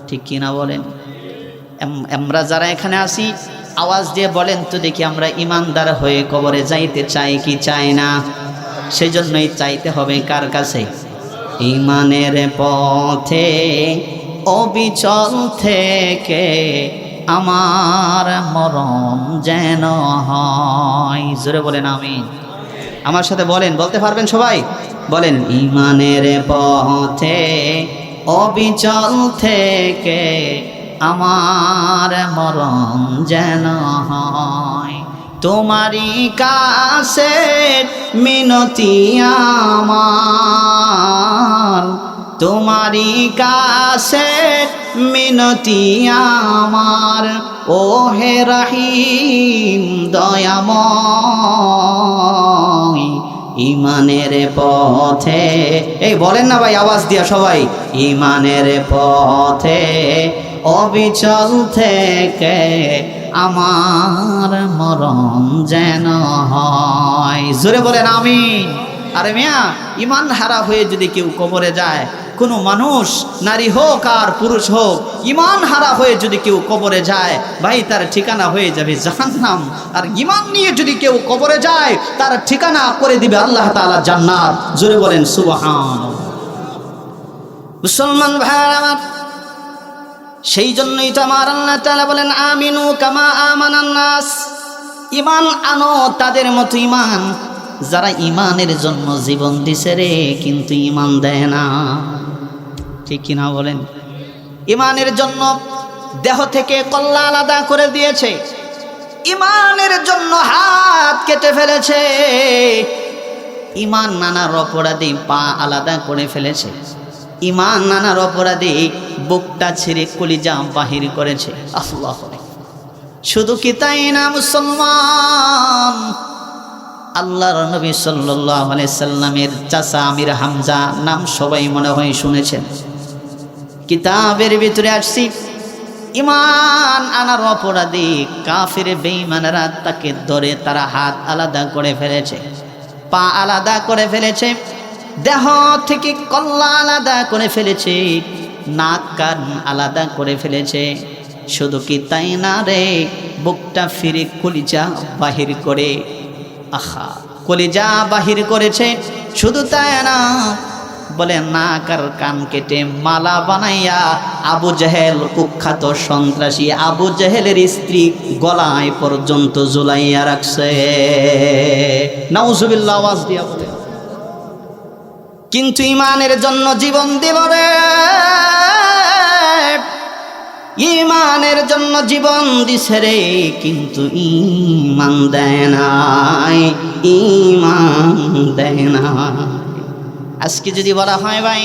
ঠিক কিনা বলেন? আমরা যারা এখানে আসি, আওয়াজ দিয়ে বলেন তো দেখি, আমরা ইমানদার হয়ে কবরে যাইতে চাই কি চাই না? সেই জন্যই চাইতে হবে কার কাছে? ঈমানের পথে অবিচল থেকে আমার মরণ যেন হয়। জোরে বলেন আমিন। আমার সাথে বলেন, বলতে পারবেন সবাই? বলেন, ঈমানের পথে অবিচল থেকে আমার মরণ যেন হয়। তোমারই কাছে মিনতি আমার, তোমারই কাছে মিনতি আমার, ও হে রহিম দয়াময়। ঈমানের পথে, এই বলেন না ভাই আওয়াজ দিয়া সবাই, ঈমানের পথে অবিচল থেকে আমার মরণ যেন হয়। জোরে বলেন আমিন। আরে মিয়া, ঈমান হারা হয়ে যদি কেউ কবরে যায়, কোনো মানুষ, নারী হোক আর পুরুষ হোক, ঈমান হারা হয়ে যদি কেউ কবরে যায়, ভাই তার ঠিকানা হয়ে যাবে জাহান্নাম। আর ঈমান নিয়ে যদি কেউ কবরে যায়, তার ঠিকানা করে দিবে আল্লাহ তাআলা জান্নাত। জোরে বলেন সুবহানাল্লাহ। মুসলমান ভাইরা আমার, সেই জন্যই তো আমার আল্লাহ তাআলা বলেন, আমিনু কামা আমানান নাস, ঈমান আনো তাদের মতো ঈমান যারা ঈমানের জন্য জীবন দিছে রে, কিন্তু ঈমান দেয় না। ঠিক কিনা বলেন? ঈমানের জন্য দেহ থেকে কল্লা আলাদা করে দিয়েছে, ঈমানের জন্য হাত কেটে ফেলেছে, ঈমান নানার অপরাধী পা আলাদা করে ফেলেছে, ঈমান নানার অপরাধী বুকটা ছিঁড়ে কলিজা বাহির করেছে। আল্লাহু আকবার। শুধু কি তাই না মুসলমান, আল্লাহর নবী সাল্লাল্লাহু আলাইহি সাল্লামের চাচা আমির হামজা নাম সবাই মনে হয় শুনেছেন। কিতাবের ভিতরে আসছি, ঈমান আনার অপরাধী কাফির বেঈমানেরা তাকে ধরে তারা হাত আলাদা করে ফেলেছে, পা আলাদা করে ফেলেছে, দেহ থেকে কল্লা আলাদা করে ফেলেছে, নাক কান আলাদা করে ফেলেছে। শুধু কি তাই না রে, বুকটা ফিরে কলিজা বাহির করে, আহা কলিজা বাহির করেছে। শুধু তাই না, বলে নাক আর কান কেটে মালা বানাইয়া আবু জেহেল, কুখ্যাত সন্ত্রাসী আবু জেহেলের স্ত্রী গলায় পর্যন্ত ঝুলাইয়া রাখছে। নাউজুবিল্লাহ, আওয়াজ দিয়া বলে। কিন্তু ঈমানের জন্য জীবন দিল রে, ঈমানের জন্য জীবন দিছে রে, কিন্তু ঈমান দেয় নাই, ঈমান দেয় না। আজকে যদি বলা হয় ভাই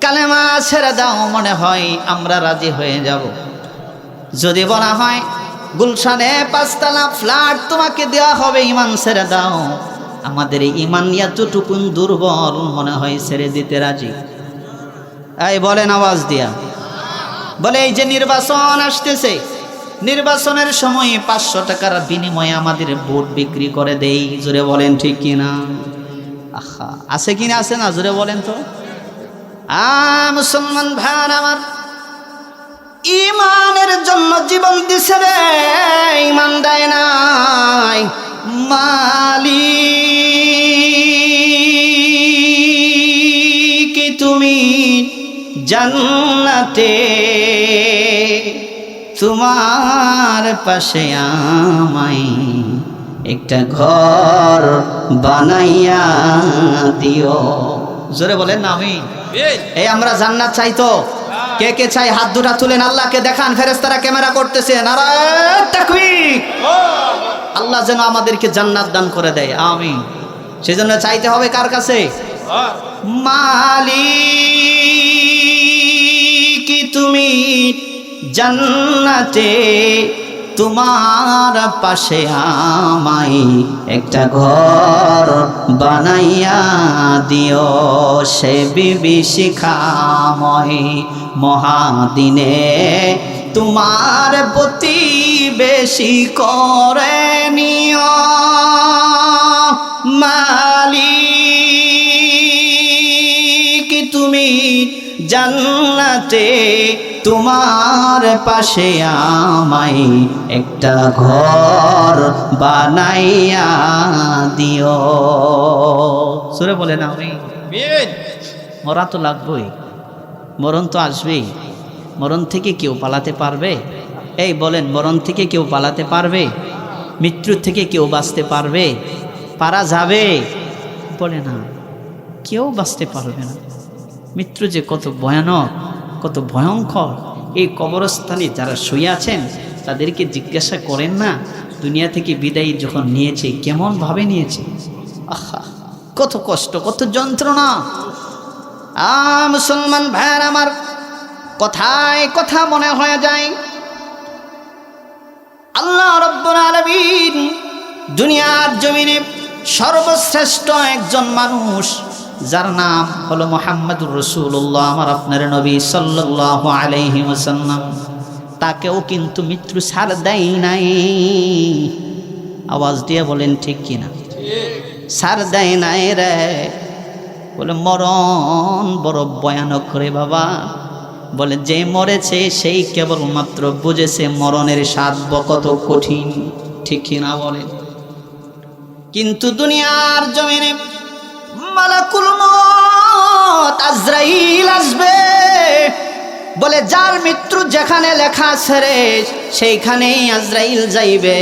কালেমা ছেড়ে দাও, মনে হয় আমরা রাজি হয়ে যাব। যদি বলা হয় গুলশানে 5 তলা ফ্ল্যাট তোমাকে দেওয়া হবে, ঈমান ছেড়ে দাও, আমাদের ঈমান এতটুকুন দুর্বল, মনে হয় ছেড়ে দিতে রাজি। এই বলেন আওয়াজ দিয়া। বলে এই যে নির্বাচন আসতেছে, নির্বাচনের সময় 500 টাকার বিনিময়ে আমাদের ভোট বিক্রি করে দেই। জোরে বলেন ঠিক কিনা? আহা, আছে কিনা? আছে না? জোরে বলেন তো। মুসলমান ভাই আমার, ঈমানের জন্য জীবন দিছে রে, ঈমান দেয় নাই। মালিক তুমি জান্নাতে, তোমার পাশে আমায় একটা ঘর বানাইয়া দিও। জোরে বলেন না আমি। এই আমরা জান্নাত চাই তো, কে কে চাই হাত দুটা তুলেন, আল্লাহকে দেখান। ফেরেশতারা ক্যামেরা করতেছে, নারায়ে তাকবীর। আল্লাহ যেন আমাদেরকে জান্নাত দান করে দেয়, আমিন। সেজন্য চাইতে হবে কার কাছে? মালিক তুমি জান্নাতে, তোমার পাশে আমায় একটা ঘর বানাইয়া দিও। সে বিভীষিকাময় মহাদিনে তোমার প্রতি বেশি করে নিও। মালিক তুমি জান্নাতে, তোমার পাশে আমায় একটা ঘর বানাইয়া দিও। সুরে বলে না আমি। মরা তো লাগবেই, মরণ তো আসবেই। মরণ থেকে কেউ পালাতে পারবে? এই বলেন, মরণ থেকে কেউ পালাতে পারবে? মৃত্যুর থেকে কেউ বাঁচতে পারবে? পারা যাবে? বলে না, কেউ বাঁচতে পারবে না। মৃত্যু যে কত ভয়ানক, কত ভয়ঙ্কর। এই কবরস্থানে যারা শুয়ে আছেন তাদেরকে জিজ্ঞাসা করেন না, দুনিয়া থেকে বিদায় যখন নিয়েছে কেমন ভাবে নিয়েছে? আহা, কত কষ্ট, কত যন্ত্রণা। মুসলমান ভাইয়ের আমার, কথায় কথা মনে হয়ে যায় আল্লাহ রাব্বুল আলামিন দুনিয়ার জমিনে সর্বশ্রেষ্ঠ একজন মানুষ, যার নাম হলো মুহাম্মদুর রাসূলুল্লাহ, আমার আপনার নবী সাল্লাল্লাহু আলাইহি ওয়াসাল্লাম, তাকেও কিন্তু মৃত্যু ছাড় দেয় নাই। আওয়াজ দিয়ে বলেন ঠিক কিনা? ছাড় দেয় নাই রে। বলে মরণ বড় ভয়ানক রে বাবা। বলে যে মরেছে সেই কেবলমাত্র বুঝেছে মরণের স্বাদ কত কঠিন, ঠিক কিনা বলেন? কিন্তু দুনিয়ার জমিনে মালাকুল মউত আজরাইল আসবে। বলে যার মৃত্যু যেখানে লেখা আছে রে, সেইখানেই আজরাইল যাইবে।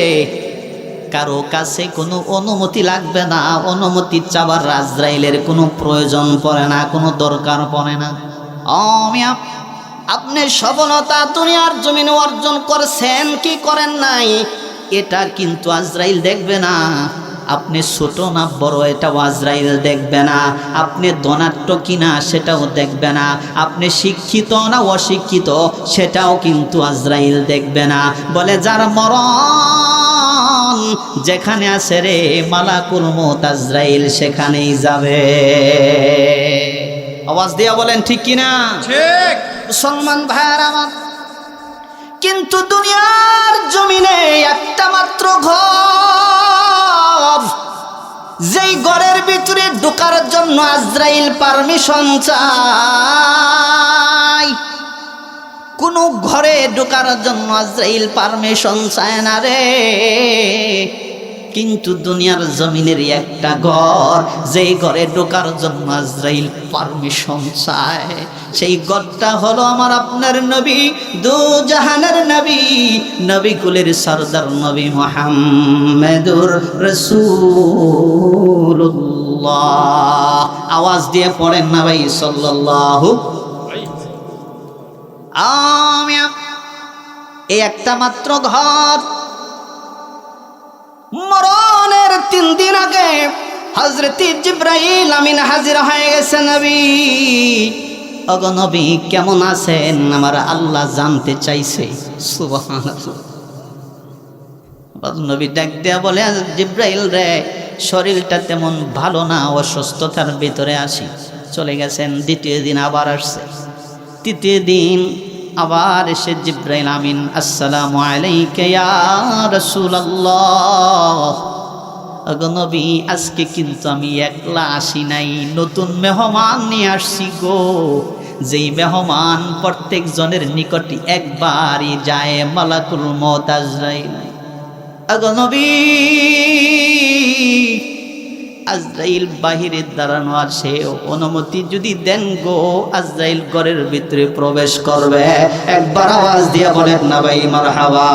কারো কাছে কোনো অনুমতি লাগবে না, অনুমতি চাবার আজরাইলের কোনো প্রয়োজন পড়ে না, কোনো দরকার পড়ে না। আপনি সফলতা দুনিয়ার জমিনে অর্জন করছেন কি করেন নাই, এটা কিন্তু আজরাইল দেখবে না। আপনি ছোট না বড় এটাও আজরাইল দেখবে না। আপনি ধনাঢ্য কিনা সেটাও দেখবে না। আপনি শিক্ষিত না অশিক্ষিত সেটাও কিন্তু আজরাইল দেখবে না। বলে যার মরণ যেখানে আছে রে মালাকুল মউত আজরাইল সেখানেই যাবে। আওয়াজ দিয়া বলেন ঠিক কিনা? ঠিক। মুসলমান ভাইয়ার আমার, কিন্তু দুনিয়ার জমিনে একটা মাত্র ঘর, যেই ঘরের ভিতরে ঢোকার জন্য আজরাইল পারমিশন চায়। কোন ঘরে ঢোকার জন্য আজরাইল পারমিশন চায় না রে, কিন্তু দুনিয়ার জমিনের একটা ঘর, যেই ঘরে ঢোকার জন্য আজরাইল পারমিশন চায়, সেই ঘরটা হলো আমার আপনার নবী, দু জাহানের নবী, নবী কুলের সরদার নবী মুহাম্মদুর রাসূলুল্লাহ। আওয়াজ দিয়ে পড়েন না ভাই সাল্লাল্লাহু। এই একটা মাত্র ঘর, মরণের 3 দিন আগে হযরত জিবরাইল আমিন হাজির হয়ে গেছে। নবী, ওগো নবী কেমন আছেন? আমার আল্লাহ জানতে চাইছে। সুবহানাল্লাহ। নবী ডাক দেয়া বলে, জিবরাইল রে, শরীরটা তেমন ভালো না, অসুস্থতার ভিতরে আছি। চলে গেছেন। দ্বিতীয় দিন আবার আসছে। তৃতীয় দিন আবার এসে জিবরাইল আমিন, আসসালামু আলাইকা ইয়া রাসূলুল্লাহ। ওগো নবী, আজকে কিন্তু আমি একলা আসি নাই, নতুন মেহমান নিয়ে আসছি গো। যেই মেহমান প্রত্যেক জনের নিকটে একবারই যায়, মালাকুল মউত আজরাইল। ওগো নবী, আজরাইল বাহিরে দাঁড়ানো আছে, অনুমতি যদি দেন গো, আজরাইল ঘরের ভিতরে প্রবেশ করবে। একবার আওয়াজ দিয়ে বলেন না ভাই মারহাবা।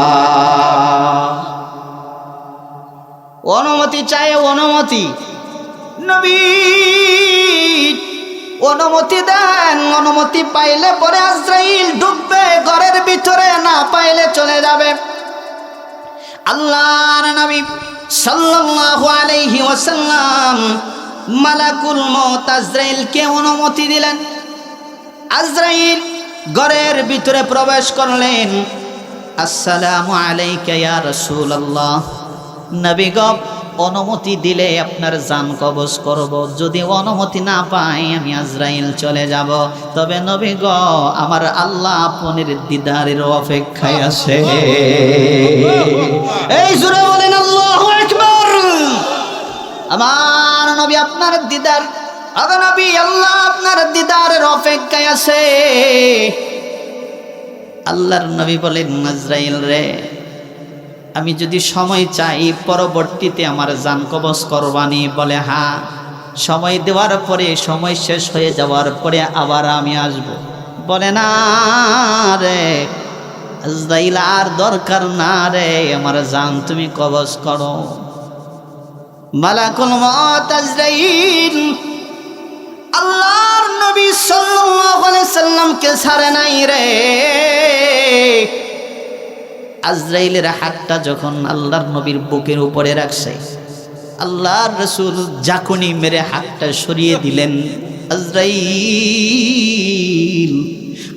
অনুমতি চাই, অনুমতি। নবী অনুমতি দেন, অনুমতি পাইলে পরে আজরাইল ঢুকবে ঘরের ভিতরে, না পাইলে চলে যাবে। আল্লাহর নবী সাল্লাল্লাহু আলাইহি ওয়াসাল্লাম মালাকুল মউত আজরাইলকে অনুমতি দিলেন। আজরাইল ঘরের ভিতরে প্রবেশ করলেন। আসসালামু আলাইকা ইয়া রাসূলুল্লাহ। নবী গো, অনুমতি দিলে আপনার জান কবজ করব, যদি অনুমতি না পাই আমি আজরাইল চলে যাব। তবে নবী গো, আমার আল্লাহ আপনার দিদারের অপেক্ষায় আছে। এই জোরে বলেন আল্লাহু আকবার। আমার নবী আপনার দিদার, আগো নবী, আল্লাহ আপনার দিদারের অপেক্ষায় আছে। আল্লাহর নবী বলেন, আজরাইল রে, আমি যদি সময় চাই পরবর্তীতে আমার জান কবজ করবানি? বলে হ্যাঁ। সময় দেওয়ার পরে, সময় শেষ হয়ে যাওয়ার পরে আবার আমি আসব। বলে না রে আজরাইল, আর দরকার না রে, আমার জান তুমি কবজ করো। মালাকুল মউত আজরাইল আল্লাহর নবী সাল্লাল্লাহু আলাইহি সাল্লামকে ছাড়ে নাই রে। আজরাইলের হাতটা যখন আল্লাহর নবীর বুকের উপরে রাখছে, আল্লাহর রাসূল জাকুনি মেরে হাতটা সরিয়ে দিলেন। আজরাইল,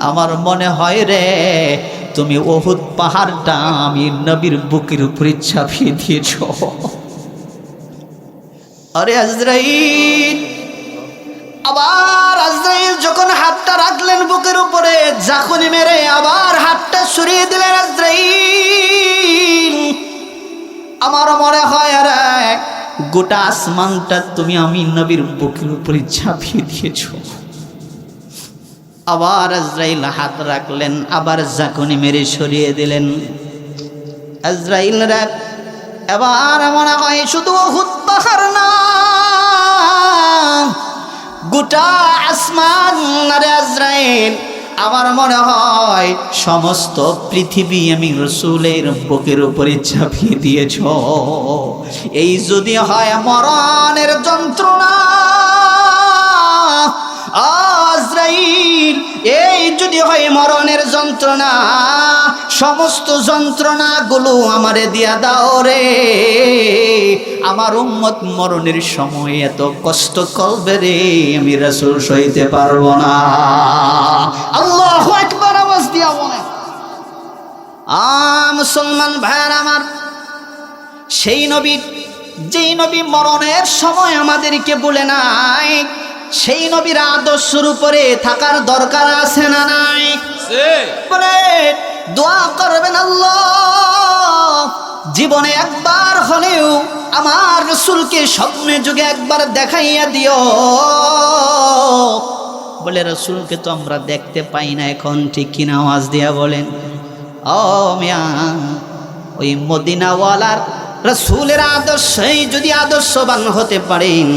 আমার মনে হয় রে তুমি উহুদ পাহাড়টা আমি নবীর বুকের উপরে চাপিয়ে দিয়েছ। আরে আজরাইল, আবার আজরাইল যখন হাতটা রাখলেন বুকের উপরে, জাকুনি মেরে আবার হাতটা সরিয়ে দিলেন। আজরাইল, আমার মনে হয় রে গোটা আসমানটা তুমি আমি নবীর বুকের উপরে চাপিয়ে দিয়েছ। আবার আজরাইল হাত রাখলেন, আবার জাকুনি মেরে সরিয়ে দিলেন। আজরাইল রে, এবার মনে হয় শুধু উহুদ পাহাড় না, গোটা আসমান রে আজরাইল, আমার মনে হয় সমস্ত পৃথিবী আমি রাসূলের বুকের উপরে চাপিয়ে দিয়েছ। এই যদি হয় মরণের যন্ত্রণা, আজরাইল, এই যদি হয় মরণের যন্ত্রণা, সমস্ত যন্ত্রণাগুলো আমারে দিয়া দাও রে। আমার উম্মত মরণের সময় এত কষ্ট করবে রে, আমি রাসূল সইতে পারবো না। আল্লাহু আকবার আওয়াজ দিয়া বলেন। মুসলমান ভাইয়ের আমার, সেই নবী, যেই নবী মরণের সময় আমাদেরকে বলে নাই, সেই নবীর আদর্শের উপরে থাকার দরকার আছে না নাই? বলে দোয়া করবেন, আল্লাহ জীবনে একবার হলেও আমার রাসূলকে স্বপ্নে যুগে একবার দেখাইয়া দিও। বলে রাসূলকে তো আমরা দেখতে পাই না এখন, ঠিক কিনা? আওয়াজ দিয়া বলেন। ও মিয়া, ওই মদিনাওয়ালার রাসূলের আদর্শই যদি আদর্শবান হতে পারেন,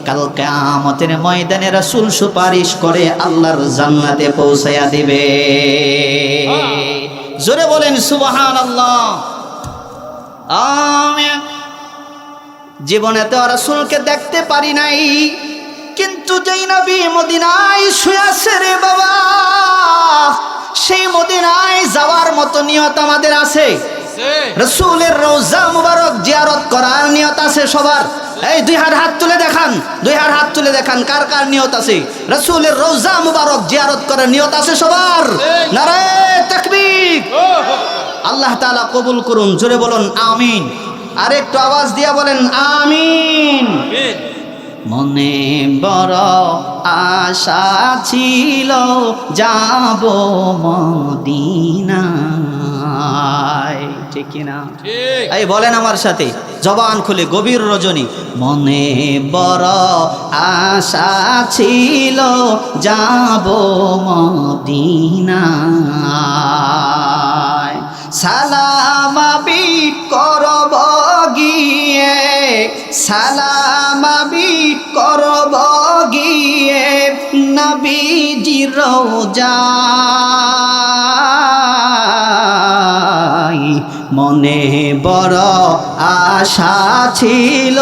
কাল কিয়ামতের ময়দানে রাসূল সুপারিশ করে আল্লাহর জান্নাতে পৌঁছায়া দিবে। জোরে বলেন সুবহানাল্লাহ। আমিন। জীবনে তো রাসূলকে দেখতে পারি নাই, কিন্তু যেই নবী মদিনায় শুয়ে আছে রে বাবা, সেই মদিনায় যাওয়ার মতো নিয়ত আমাদের আছে। রাসূলের রওজা মুবারক জিয়ারত করার নিয়ত আছে সবার। এই দুই হাত তুলে দেখান, দুই হাত তুলে দেখান কার কার নিয়ত আছে। রাসূলের রওজা মুবারক জিয়ারত করার নিয়ত আছে সবার। নারায়ে তাকবীর। আল্লাহ তাআলা কবুল করুন। জোরে বলুন আমিন। আর একটু আওয়াজ দিয়া বলেন আমিন। মনে বড় আশা ছিল যাব মদিনায়, ঠিক কিনা? এই বলেন আমার সাথে, জবান খুলে, গভীর রজনী। মনে বড় আশা ছিল যাব মদিনায়, সালামি করব গিয়ে, সালামি করব গিয়ে নবীজির রওজায়। মনে বড় আশা ছিল।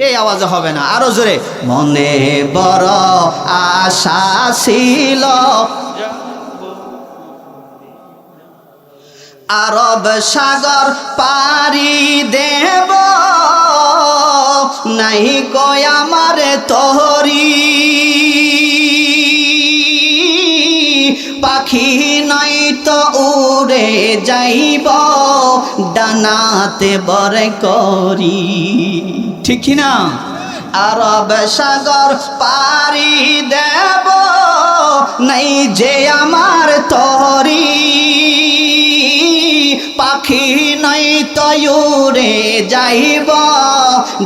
এই আওয়াজে হবে না, আরো জোরে। মনে বড় আশা ছিল আরব সাগর পাড়ি দেব, নাই কয় আমার তরি, পাখি নাই তো উড়ে যাইব ডানাতে বরে করি, ঠিক না? আরব সাগর পাড়ি দেব, নাই যে আমার তরি, পাখি নাই তো উড়ে যাইব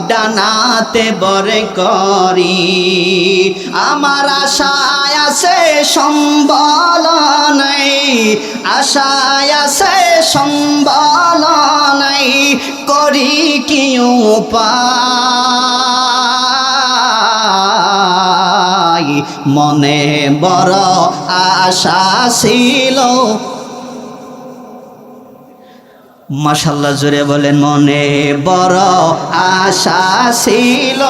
ডানাতে বরে করি। আমার আশায় আছে সম্বল নাই, আশায় আছে সম্বল নাই, করি কি উপায়। মনে বড় আশা ছিল। মাশাআল্লাহ, জোরে বলেন। মনে বড় আশা ছিল,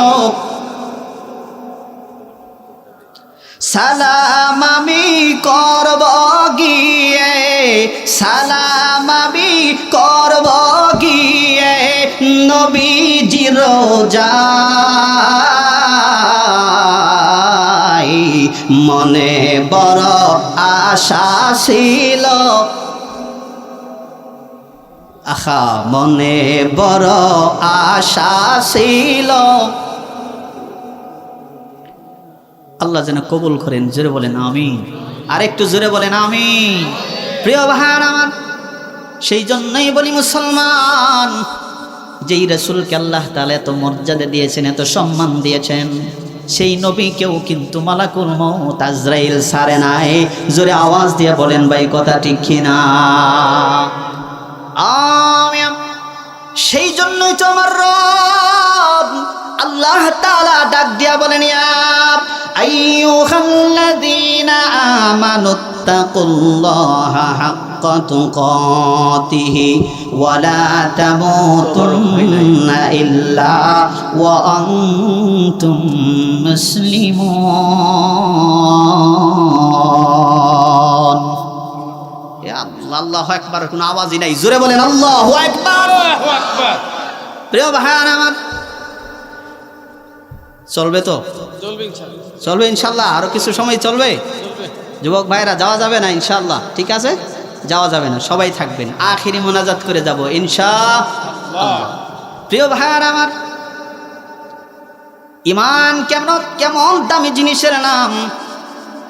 সালাম আমি করব গিয়ে, সালাম আমি করব গিয়ে নবীজির রওজায়। মনে বড় আশা ছিল, আহা মনে বড় আশা ছিল। আল্লাহ যেন কবুল করেন। জোরে বলেন আমিন। আর একটু জোরে বলেন আমিন। প্রিয় ভাইরা আমার, সেই জন্যই বলি মুসলমান, যেই রাসূলকে আল্লাহ তাআলা এত মর্যাদা দিয়েছেন, এত সম্মান দিয়েছেন, সেই নবীকেও কিন্তু মালাকুল মউত আজরাইল ছাড়ে নাই। জোরে আওয়াজ দিয়ে বলেন ভাই, কথা ঠিক কিনা? আমিন। সেই জন্যই তো আমার রব আল্লাহ তাআলা ডাক দিয়া বলেন, ইয়া আইয়ুহাল্লাযীনা আমানুত্তাকুল্লাহা হাক্কা তুকাতিহি ওয়া লা তামুতুন্না ইল্লা ওয়া আনতুম মুসলিমুন। আল্লাহু আকবার। কোনো আওয়াজই নাই। জোরে বলেন আল্লাহু আকবার। আল্লাহু আকবার। প্রিয় ভাইরা আমার, চলবে তো? চলবে ইনশাআল্লাহ। চলবে ইনশাআল্লাহ। আরো কিছু সময় চলবে। যুবক ভাইরা, যাওয়া যাবে না ইনশাআল্লাহ? ঠিক আছে, যাওয়া যাবে না, সবাই থাকবেন, আখিরি মোনাজাত করে যাব ইনশাআল্লাহ। প্রিয় ভাইয়ার আমার, ইমান কেমন কেমন দামি জিনিসের নাম,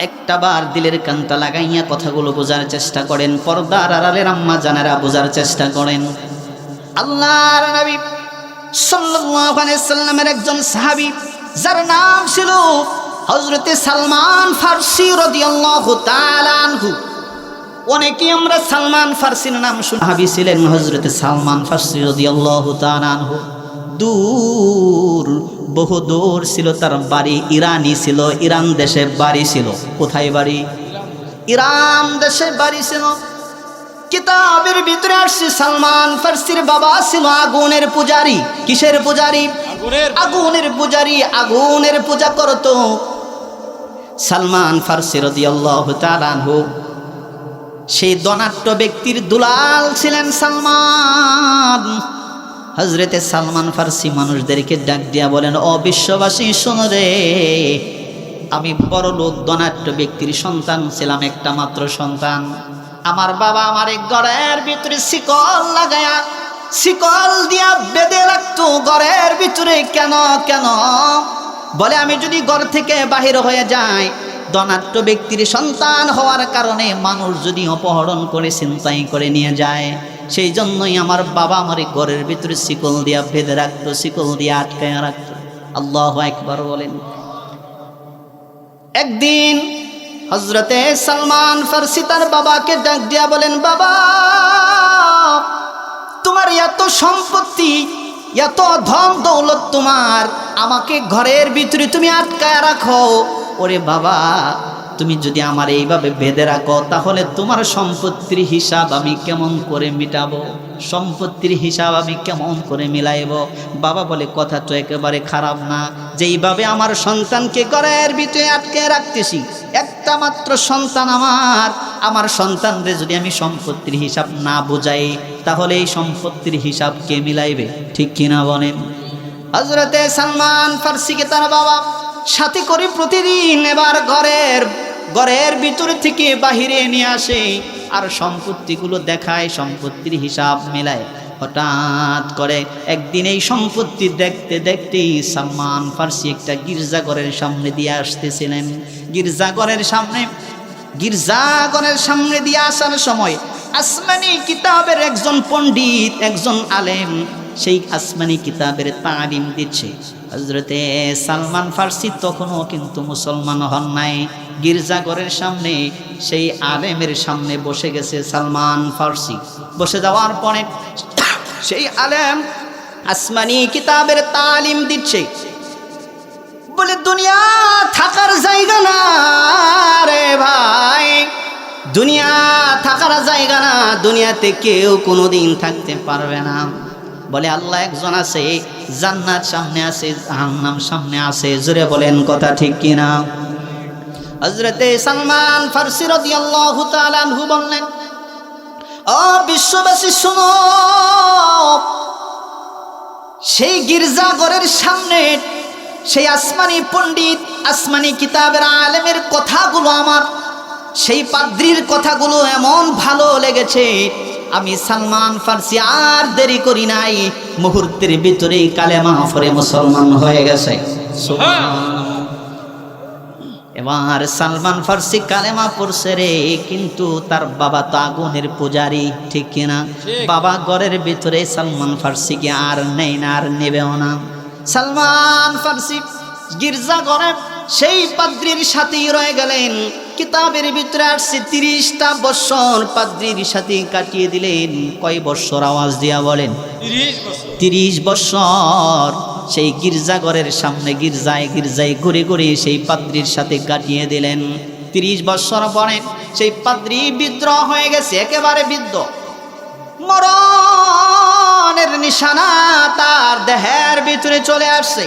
একটা বার দিলের কানটা লাগাইয়া কথাগুলো বোঝার চেষ্টা করেন, পর্দার আড়ালের আম্মা জানেরা বোঝার চেষ্টা করেন। আল্লাহর নবী সাল্লাল্লাহু আলাইহি সাল্লামের একজন সাহাবী যার নাম ছিল হযরতে সালমান ফারসি রাদিয়াল্লাহু তাআলা আনহু। অনেকেই আমরা সালমান ফারসির নাম শুনে, সাহাবী ছিলেন হযরতে সালমান ফারসি রাদিয়াল্লাহু তাআলা আনহু। বহু দূর ছিল তার বাড়ি, ইরানি ছিল, ইরান দেশে বাড়ি ছিল। কোথায় বাড়ি? ইরান দেশে বাড়ি ছিল। কিতাবের ভিতরে আসছে সালমান ফারসির বাবা ছিল আগুনের পূজারী। কিসের পূজারী? আগুনের পূজারী, আগুনের পূজা করত। সালমান ফারসি রাদিয়াল্লাহু তাআলা আনহু সেই ধনাঢ্য ব্যক্তির দুলাল ছিলেন সালমান। হযরতে সালমান ফারসি মানুষদেরকে ডাক দিয়া বলেন, ও বিশ্ববাসী শোনো রে, আমি বড় লোক ধনাঢ্য ব্যক্তির সন্তান ছিলাম, একটা মাত্র সন্তান। আমার বাবা আমার এক ঘরের ভিতরে শিকল লাগায়া, শিকল দিয়া বেঁধে রাখতো ঘরের ভিতরে। কেন কেন? বলে আমি যদি ঘর থেকে বাহির হয়ে যাই, ধনাঢ্য ব্যক্তির সন্তান হওয়ার কারণে মানুষ যদি অপহরণ করে ছিনতাই করে নিয়ে যায়, সেই জন্যই আমার বাবা আমার ঘরের ভিতরে শিকল দিয়া বেঁধে রাখতো, শিকল দিয়া আটকায় রাখতো। আল্লাহু আকবার বলেন। একদিন হযরতে সালমান ফারসি তার বাবাকে ডাক দিয়া বলেন, বাবা তোমার এত সম্পত্তি, এত ধন দৌলত তোমার, আমাকে ঘরের ভিতরে তুমি আটকায় রাখো। ওরে বাবা, তুমি যদি আমার এইভাবে বেঁধে রাখো, তাহলে তোমার সম্পত্তির হিসাব আমি কেমন করে মিটাবো? সম্পত্তির হিসাব আমি কেমন করে মিলাইব? বাবা বলে, কথা তো একেবারে খারাপ না, যেইভাবে আমার সন্তানকে ঘরের ভিতরে আটকে রাখতেছি, একটা মাত্র সন্তান আমার সন্তানরে যদি আমি সম্পত্তির হিসাব না বুঝাই, তাহলে এই সম্পত্তির হিসাব কে মিলাইবে? ঠিক কিনা বলেন? হযরতে সালমান ফারসিকে তার বাবা সাথে করে প্রতিদিন এবার ঘরের ভিতর থেকে বাহিরে নিয়ে আসে, আর সম্পত্তিগুলো দেখায়, সম্পত্তির হিসাব মেলায়। হঠাৎ করে একদিন এই সম্পত্তি দেখতে দেখতেই সালমান ফারসি একটা গির্জাঘরের সামনে দিয়ে আসতেছিলেন। গির্জাঘরের সামনে দিয়ে আসার সময় আসমানি কিতাবের একজন পণ্ডিত, একজন আলেম, সেই আসমানি কিতাবের তালিম দিচ্ছে। হযরতে সালমান ফারসি তখনও কিন্তু মুসলমান হন নাই। গির্জাঘরের সামনে সেই আলেমের সামনে বসে গেছে সালমান ফারসি। বসে যাওয়ার পরে সেই আলেম আসমানি কিতাবের তালিম দিচ্ছে। বলে, দুনিয়া থাকার জায়গা না রে ভাই, দুনিয়া থাকার জায়গা না, দুনিয়াতে কেউ কোনোদিন থাকতে পারবে না। বলে, আল্লাহ একজন আছে, জান্নাত সামনে আছে, জাহান্নাম সামনে আছে। জোরে বলেন কথা ঠিক কিনা? হযরতে সালমান ফারসি রাদিয়াল্লাহু তাআলা আনহু বললেন, ও বিশ্ববাসী শুনো, সেই গির্জাঘরের সামনে সেই আসমানি পণ্ডিত, আসমানি কিতাবের আলেমের কথাগুলো আমার, সেই পাদ্রীর কথাগুলো এমন ভালো লেগেছে, আমি সালমান ফারসি আর দেরি করি নাই, মুহূর্তের ভিতরেই কালেমা পড়ে মুসলমান হয়ে গেছে। এবার সালমান ফারসি কালেমা পড়ছে রে, কিন্তু তার বাবা তো আগুনের পূজারী। ঠিক কিনা? বাবা ঘরের ভিতরে সালমান ফারসিকে আর নেই না, আর নেবেও না। সালমান ফারসি গির্জাঘরে সেই পাদ্রীর সাথেই রয়ে গেলেন। কিতাবের ভিতরে আসছে 30টা বছর পাদ্রীর সাথে কাটিয়ে দিলেন। কয় বছর? আওয়াজ দিয়া বলেন। 30 বছর সেই গির্জাঘরের সামনে গির্জায় ঘুরে ঘুরে সেই পাদ্রীর সাথে কাটিয়ে দিলেন। 30 বছর পরে সেই পাদ্রী বিদ্রোহ হয়ে গেছে, একেবারে বৃদ্ধ, মরণের নিশানা তার দেহের ভিতরে চলে আসছে।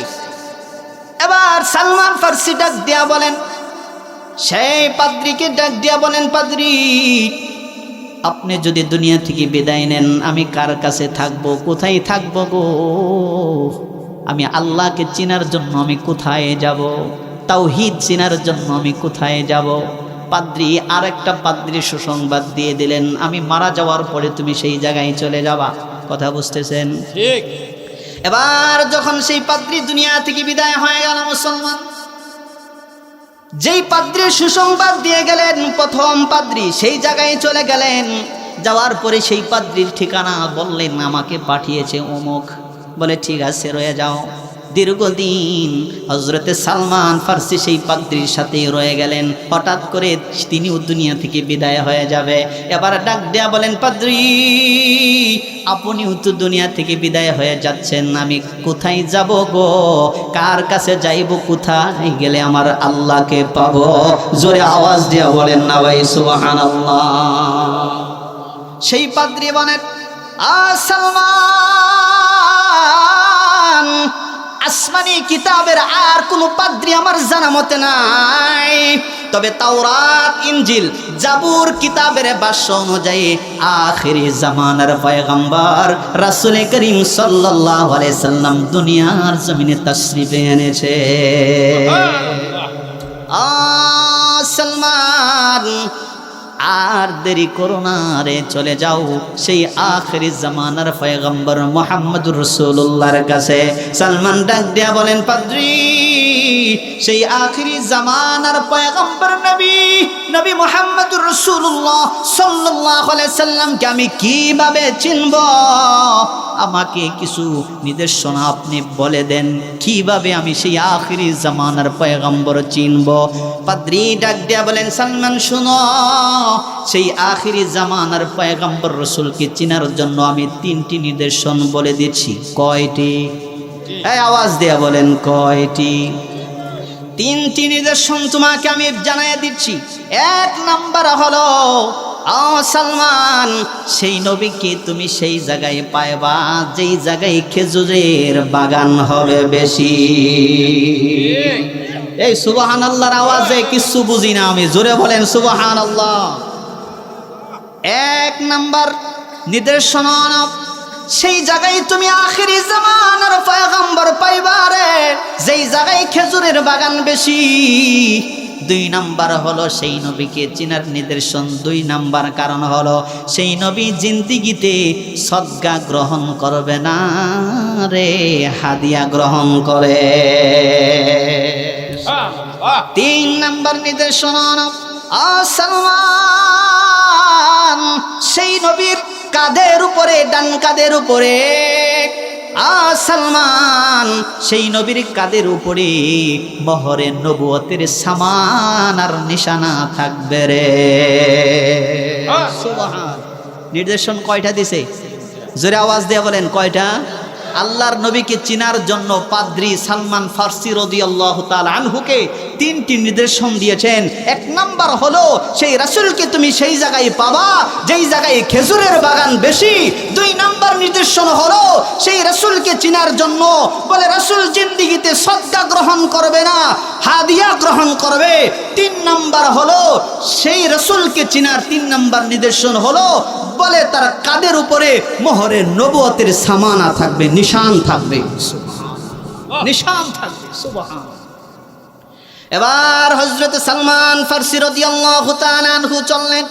এবার সালমান ফারসি ডাক দিয়া বলেন, সেই পাদ্রীকে ডাক দিয়া বলেন, পাদ্রী, আপনি যদি দুনিয়া থেকে বিদায় নেন, আমি কার কাছে থাকবো? কোথায় থাকবো গো? আমি আল্লাহকে চিনার জন্য আমি কোথায় যাব? তাওহীদ চিনার জন্য আমি কোথায় যাব? পাদ্রী আরেকটা পাদ্রী সুসংবাদ দিয়ে দিলেন, আমি মারা যাওয়ার পরে তুমি সেই জায়গায় চলে যাবা। কথা বুঝতেছেন? ঠিক। এবার যখন সেই পাদ্রী দুনিয়া থেকে বিদায় হয়ে গেল, মুসলমান যেই পাদ্রী সুসংবাদ দিয়ে গেলেন প্রথম পাদ্রী সেই জায়গায় চলে গেলেন। যাওয়ার পরে সেই পাদ্রীর ঠিকানা বললেন, আমাকে পাঠিয়েছে অমুক। বলে ঠিক আছে, রয়ে যাও। দীর্ঘদিন হযরতে সালমান ফার্সি সেই পাদ্রীর সাথে রয়ে গেলেন। হঠাৎ করে তিনিও দুনিয়া থেকে বিদায় হয়ে যাবে। এবার ডাক দেয়া বলেন, পাদ্রী আপনিও তো দুনিয়া থেকে বিদায় হয়ে যাচ্ছেন, আমি কোথায় যাব গো? কার কাছে যাইব? কোথায় গেলে আমার আল্লাহকে পাবো? জোরে আওয়াজ দিয়া বলেন না ভাই সুবহানাল্লাহ। সেই পাদ্রী বলেন, সালমান, আসমানি কিতাবের আর কোনো পাদ্রী আমার জানা মতে নাই, তবে তাওরাত, ইনজিল, জাবুর কিতাবের ভাষ্য অনুযায়ী আখিরি জামানার পয়গম্বর রাসূল করিম সাল্লাল্লাহু আলাইহি সাল্লাম দুনিয়ার জমিনে তাশরিফ এনেছে। সালমান, আর দেরি করো না রে, চলে যাও সেই আখিরি জামানার পয়গম্বর মুহাম্মদুর রাসূলুল্লাহর কাছে। সালমান ডাক দিয়া বলেন, পাদ্রী সেই আখিরি জামানার পয়গম্বর নবী মুহাম্মদুর রাসূলুল্লাহ সাল্লাল্লাহু আলাইহি সাল্লামকে আমি কিভাবে চিনব? আমাকে কিছু নির্দেশনা আপনি বলে দেন, কিভাবে আমি সেই আখিরি জামানার পয়গম্বর চিনব? পাদ্রী ডাক দিয়া বলেন, সালমান শুনো, সেই আখিরি জামানার পয়গম্বর রাসূলকে চিনার জন্য আমি 3টি নির্দেশন বলে দিচ্ছি। কয়টি? এই আওয়াজ দিয়া বলেন, কয়টি? 3টি নির্দেশন তোমাকে আমি জানাই দিচ্ছি। 1 নাম্বার হলো, সালমান, সেই নবীকে তুমি সেই জায়গায় পাইবা যেই জায়গায় খেজুরের বাগান হবে বেশি। এই সুবহানাল্লাহর আওয়াজে কিছু বুঝি না আমি, জোরে বলেন সুবহানাল্লাহ। 1 নাম্বার নির্দেশন, সেই জায়গায় তুমি আখিরি জামানার পয়গম্বর পাইবা রে, যেই জায়গায় খেজুরের বাগান বেশি। 2 নাম্বার হলো সেই নবীকে চিনার নিদর্শন। 2 নাম্বার কারণ হলো সেই নবী জিন্দিগিতে সদকা গ্রহণ করবে না রে, হাদিয়া গ্রহণ করে। 3 নাম্বার নিদর্শন, সালমান, সেই নবীর কাঁধের উপরে, ডান কাঁধের উপরে, সালমান, সেই নবীর কাঁধের উপরে মোহরে নবুয়তের সামান আর নিশানা থাকবে রে। সুবহান। নির্দেশন কয়টা দিছে? জোরে আওয়াজ দিয়ে বলেন, কয়টা? আল্লাহর নবীকে চিনার জন্য পাদ্রী সালমান ফার্সি রাদিয়াল্লাহু তাআলা আনহুকে 3টি নির্দেশন দিয়েছেন। 1 নাম্বার হলো সেই রাসূলকে তুমি সেই জায়গায় পাবা যেই জায়গায় খেজুরের বাগান বেশি। 2 নাম্বার নির্দেশন হলো সেই রাসূলকে চিনার জন্য বলে রাসূল জিন্দেগিতে সদকা গ্রহণ করবে না, হাদিয়া গ্রহণ করবে। 3 নাম্বার হলো সেই রাসূলকে চিনার 3 নাম্বার নির্দেশন হলো বলে তার কাঁধের উপরে মোহরে নবুয়তের সামানা থাকবে, নিশান থাকবে। সুবহানাল্লাহ, নিশান থাকবে। সুবহানাল্লাহ। এবার হযরত সালমান ফার্সি রাদিয়াল্লাহু তাআলা আনহু চললেন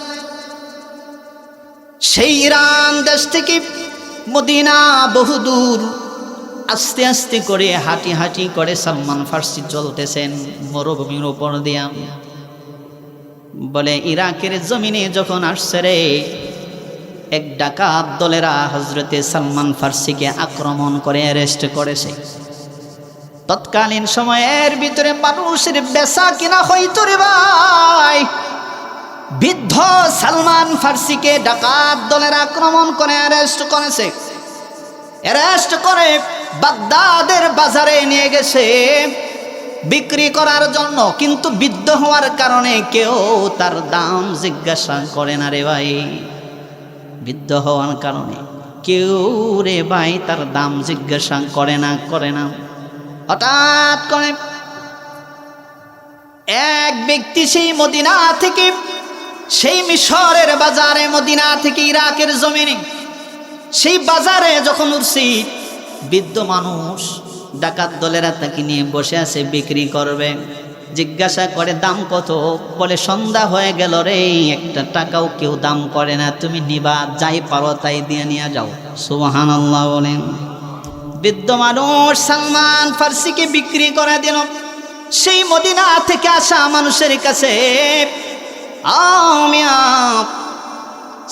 সেই ইরান দেশ থেকে মদিনা বহুদূর। আস্তে আস্তে করে হাঁটি হাঁটি করে সালমান ফার্সি চলতেছেন মরুভূমির উপর দিয়া। বলে ইরাকের জমিনে যখন আসছে রে, এক ডাকাত দলেরা হযরতে সালমান ফার্সিকে আক্রমণ করে অ্যারেস্ট করেছে। তৎকালীন সময়ের ভিতরে মানুষের বেচা কিনা হইতো রে ভাই। বৃদ্ধ সালমান ফার্সিকে ডাকাত দলের আক্রমণ করে অ্যারেস্ট করেছে। অ্যারেস্ট করে বাগদাদের বাজারে নিয়ে গেছে বিক্রি করার জন্য, কিন্তু বৃদ্ধ হওয়ার কারণে কেউ তার দাম জিজ্ঞাসা করে না রে ভাই। বৃদ্ধ হওয়ার কারণে কেউ রে ভাই তার দাম জিজ্ঞাসা করে না। হঠাৎ করে এক ব্যক্তি সেই মদিনা থেকে, সেই মিশরের বাজারে, মদিনা থেকে ইরাকের জমিনে সেই বাজারে যখন উঠছি, বৃদ্ধ মানুষ ডাকাত দলেরা তাকে নিয়ে বসে আছে বিক্রি করবে। জিজ্ঞাসা করে দাম কত? বলে সন্ধ্যা হয়ে গেল রে, একটা টাকাও কেউ দাম করে না, তুমি নিবা, যাই পারো তাই দিয়ে নিয়ে যাও। সুবহানাল্লাহ বলেন। বৃদ্ধ মানুষ সালমান ফার্সিকে বিক্রি করে দিল সেই মদিনা থেকে আসা মানুষের কাছে।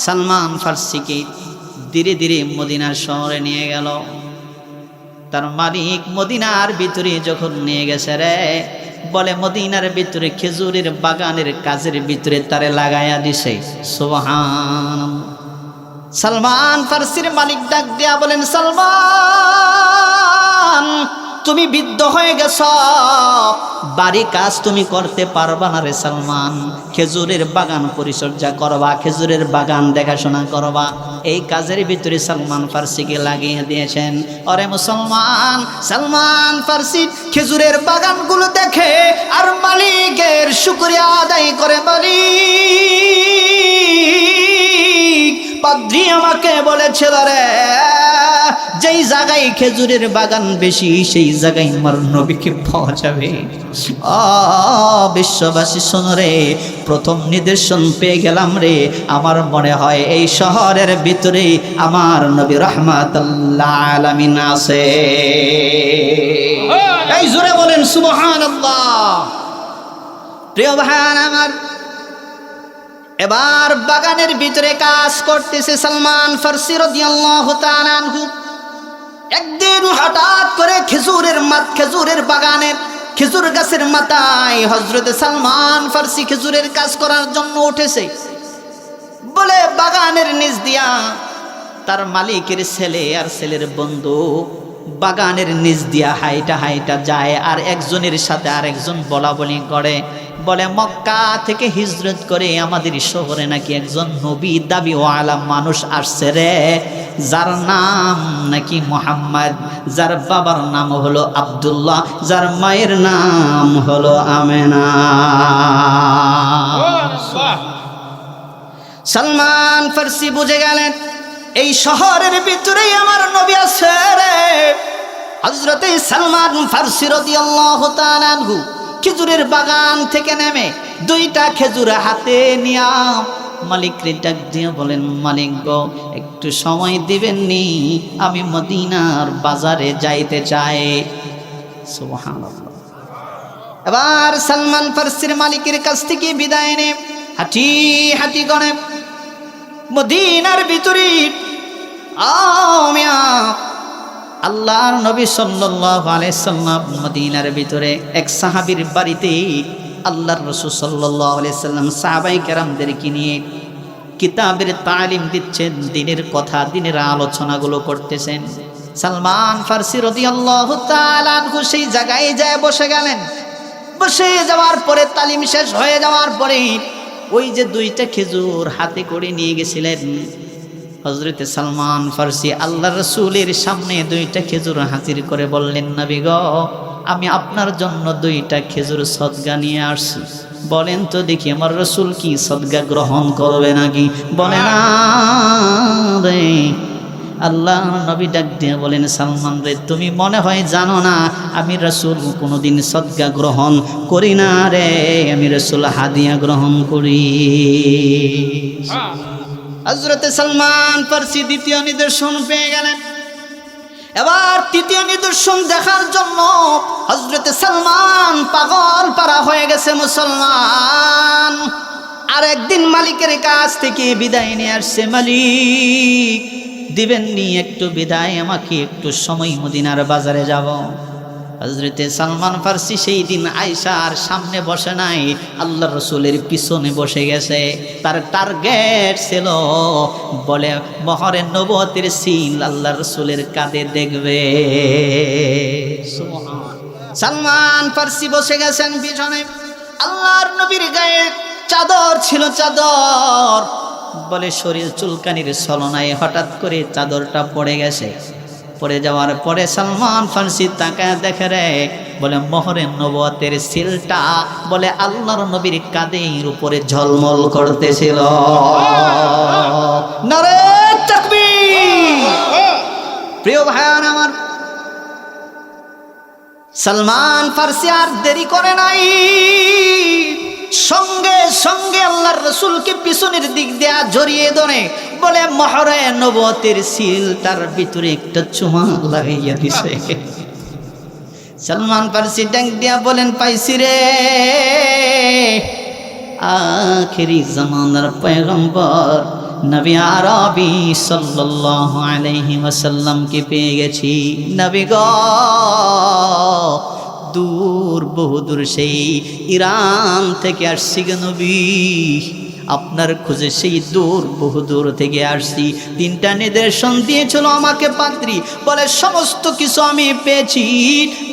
সালমান ফার্সিকে ধীরে ধীরে মদিনার শহরে নিয়ে গেল। তার মালিক মদিনার ভিতরে যখন নিয়ে গেছে রে, বলে মদিনার ভিতরে খেজুরের বাগানের কাজের ভিতরে তারে লাগাইয়া দিছে। সুবহানাল্লাহ। সালমান ফার্সির মালিক ডাক দিয়া বলেন, সালমান তুমি বৃদ্ধ হয়ে গেছ, বাড়ি কাজ তুমি করতে পারবা না রে সালমান। খেজুরের বাগান পরিচর্যা করবা, খেজুরের বাগান দেখাশোনা করবা, এই কাজের ভিতরে সালমান ফার্সিকে লাগিয়ে দিয়েছেন। অরে মুসলমান, সালমান ফার্সি খেজুরের বাগানগুলো দেখে আর মালিকের শুকরিয়া আদায় করে। মালিক পাদ্রী আমাকে বলেছিল রে, যেই জায়গায় খেজুরের বাগান বেশি সেই জায়গায় আমার নবীকে পাওয়া যাবে। বিশ্ববাসী শোনো রে, প্রথম নিদর্শন পেয়ে গেলাম রে। আমার মনে হয় এই শহরের ভিতরে আমার নবী রাহমাতুল্লাহ আলামিন আছে। এই জোরে বলেন সুবহানাল্লাহ। প্রিয় ভাই আমার, এবার বাগানের ভিতরে কাজ করতেছে সালমান ফার্সি রাদিয়াল্লাহু তাআলা আনহু। একদিন হঠাৎ করে খেজুরের বাগানের খেজুর গাছের মাথায় হযরতে সালমান ফার্সি খেজুরের কাজ করার জন্য উঠেছে। বলে বাগানের নিচ দিয়া তার মালিকের ছেলে আর ছেলের বন্ধু বাগানের নিচ দিয়া হাইটা হাইটা যায়, আর একজনের সাথে আরেকজন বলা বলি করে। বলে মক্কা থেকে হিজরত করে আমাদের শহরে নাকি একজন নবী দাবিওয়ালা মানুষ আসছে রে, যার নাম নাকি মুহাম্মদ, যার বাবার নাম হলো আব্দুল্লাহ, যার মায়ের নাম হলো আমেনা। সালমান ফার্সি বুঝে গেলেন এই শহরের ভিতরেই আমার নবী আছে রে। হযরতে সালমান ফার্সি রাদিয়াল্লাহু তাআলা আনহু খেজুরের বাগান থেকে নেমে দুইটা খেজুর হাতে নিয়া মালিকরে ডাক দিয়ে বলেন, মালিক গো একটু সময় দিবেন নি, আমি মদিনার বাজারে যাইতে চাই। সুবহানাল্লাহ। এবার সালমান ফার্সির মালিকের কাছ থেকে বিদায় নে হাঁটি হাঁটি করে মদিনার ভিতরে আল্লাহর নবী সাল্লাল্লাহু আলাইহি সাল্লাম মদিনার ভিতরে এক সাহাবীর বাড়িতে আল্লাহর রাসূল সাল্লাল্লাহু আলাইহি সাল্লাম সাহাবায়ে কেরামদেরকে নিয়ে কিতাবের তালিম দিচ্ছেন, দিনের কথা, দিনের আলোচনাগুলো করতেছেন। সালমান ফার্সি রাদিয়াল্লাহু তাআলা আনহু সেই জায়গায় যায় বসে গেলেন। বসে যাওয়ার পরে তালিম শেষ হয়ে যাওয়ার পরে ওই যে দুইটা খেজুর হাতে করে নিয়ে গেছিলেন হযরতে সালমান ফার্সি আল্লাহর রাসূলের সামনে দুইটা খেজুর হাজির করে বললেন, নবী গো আমি আপনার জন্য দুইটা খেজুর সদকা নিয়ে আসছি, বলেন তো দেখি আমার রাসূল কি সদকা গ্রহণ করবে নাকি? বলে না রে। আল্লাহ নবী ডাক দিয়ে বলেন, সালমান রে তুমি মনে হয় জানো না আমি রাসূল কোনোদিন সদকা গ্রহণ করি না রে, আমি রাসূল হাদিয়া গ্রহণ করি। হযরতে সালমান ফার্সি দ্বিতীয় নিদর্শন পেয়ে গেলেন। এবার তৃতীয় নিদর্শন দেখার জন্য হযরতে সালমান পাগল পারা হয়ে গেছে মুসলমান। আর একদিন মালিকের কাছ থেকে বিদায় নিয়ে আসছে, মালিক দিবেননি একটু বিদায়, আমাকে একটু সময় মদিনার বাজারে যাব। হযরতে সালমান ফার্সি সেই দিন আয়েশার সামনে বসে নাই, আল্লাহর রাসূলের পিছনে বসে গেছে। তার টার্গেট ছিল বলে মহরে নবুয়তের সিল আল্লাহর রাসূলের কাঁধে দেখবে। সালমান ফার্সি বসে গেছেন পিছনে। আল্লাহর নবীর গায়ে চাদর ছিল, চাদর বলে শরীর চুলকানির ছলনায় হঠাৎ করে চাদরটা পড়ে গেছে। পড়ে যাওয়ার পরে সালমান ফার্সি তাকায় দেখে রে, বলে মোহরে নবুয়তের সিলটা বলে আল্লাহর নবীর কাঁধের উপরে ঝলমল করতেছিল। নারে তাকবীর। প্রিয় ভাইয়ার আমার, সালমান ফার্সি আর দেরি করে নাই, সঙ্গে সঙ্গে আল্লাহর রাসূলকে পিছনের দিক দিয়ে জড়িয়ে ধরে বলে মোহরে নবুয়তের সিল তার ভিতরে একটা চুমা লাগাইয়া দিছে। সালমান ফার্সি ডাক দিয়া বলেন, পাইছি রে, আখিরি জামানার পয়গম্বর নবী আরবি সাল্লাল্লাহু আলাইহি ওয়াসাল্লামকে পেয়ে গেছি। নবী গো, দূর বহুদূর সেই ইরান থেকে আসছি গো নবী, আপনার খোঁজে সেই দূর বহুদূর থেকে আসছি। 3টা নিদর্শন দিয়েছিল আমাকে পাত্রী, বলে সমস্ত কিছু আমি পেয়েছি।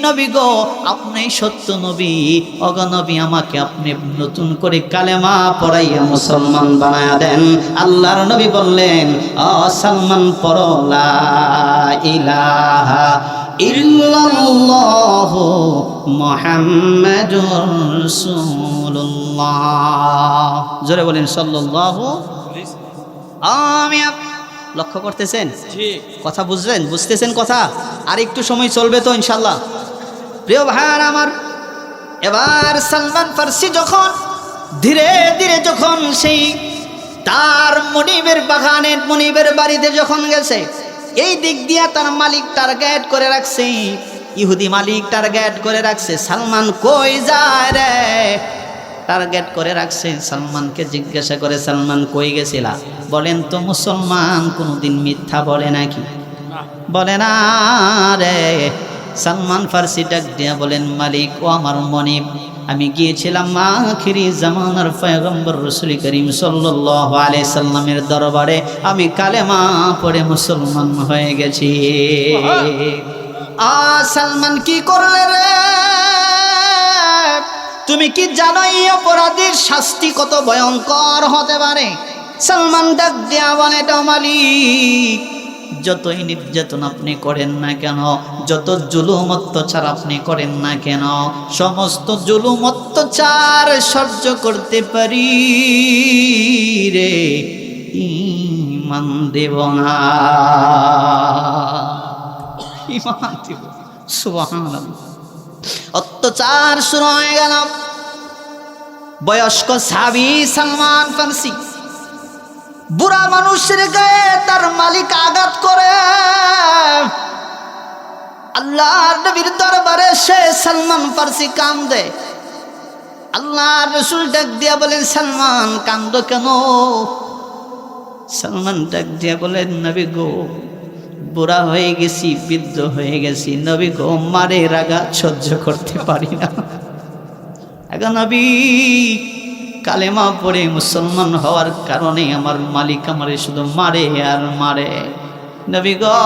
নবী গো, আপনি সত্য নবী, অগ নবী, আমাকে আপনি নতুন করে কালেমা পড়াইয়া মুসলমান বানায়া দেন। আল্লাহর নবী বললেন, ও সালমান, পড়ো লা ইলাহা ইল্লাল্লাহু মুহাম্মাদুর রাসূলুল্লাহ। জোরে বলেন সাল্লাল্লাহু। আমি লক্ষ্য করতেছেন কথা, বুঝলেন, বুঝতেছেন কথা? আর একটু সময় চলবে তো ইনশাল্লাহ। প্রিয় ভাইয়ার আমার, এবার সালমান ফার্সি যখন ধীরে ধীরে যখন সেই তার মনিবের বাগানের মনিবের বাড়িতে যখন গেছে, এই দিক দিয়া তার মালিক টার্গেট করে রাখছে, ইহুদি মালিক টার্গেট করে রাখছে, সালমান কই যায় রে, টার্গেট করে রাখছে। সালমানকে জিজ্ঞাসা করে, সালমান কই গেছিলা? বলেন তো মুসলমান কোনোদিন মিথ্যা বলে নাকি? বলে না রে। সালমান ফার্সি ডাক দিয়া বলেন, মালিক ও আমার মনিব, আমি গিয়েছিলাম আখিরি জামানার পয়গম্বর রাসূল করিম সাল্লাল্লাহু আলাইহি সাল্লামের দরবারে, আমি কালেমা পড়ে মুসলমান হয়ে গেছি। সালমান কি করলে রে? তুমি কি জানো এই অপরাধীর শাস্তি কত ভয়ঙ্কর হতে পারে? সালমান ডাক দিয়া বলে, এটা মালিক, যতই নির্যাতন আপনি করেন না কেন, যত জুলুম অত্যাচার আপনি করেন না কেন, সমস্ত জুলুম অত্যাচার সহ্য করতে পারি রে, ঈমান দেব না, ঈমান দেব। সুবহানাল্লাহ। অত্যাচার শুরু হয়ে গেল। বয়স্ক সাহাবী সালমান ফার্সি বুড়া মানুষের গায়ে তার মালিক আঘাত করে। আল্লাহর নবীর দরবারে সে সালমান ফার্সি কান্দে। আল্লাহর রাসূল ডাক দিয়া বলেন, সালমান কান্দো কেন? সালমান ডাক দিয়া বলেন, নবী গো, বুড়া হয়ে গেছি, বৃদ্ধ হয়ে গেছি, নবী গো, মারের আঘাত সহ্য করতে পারি না। এখন নবী, কালেমা পড়ে মুসলমান হওয়ার কারণে আমার মালিক আমারে শুধু মারে আর মারে। নবী গো,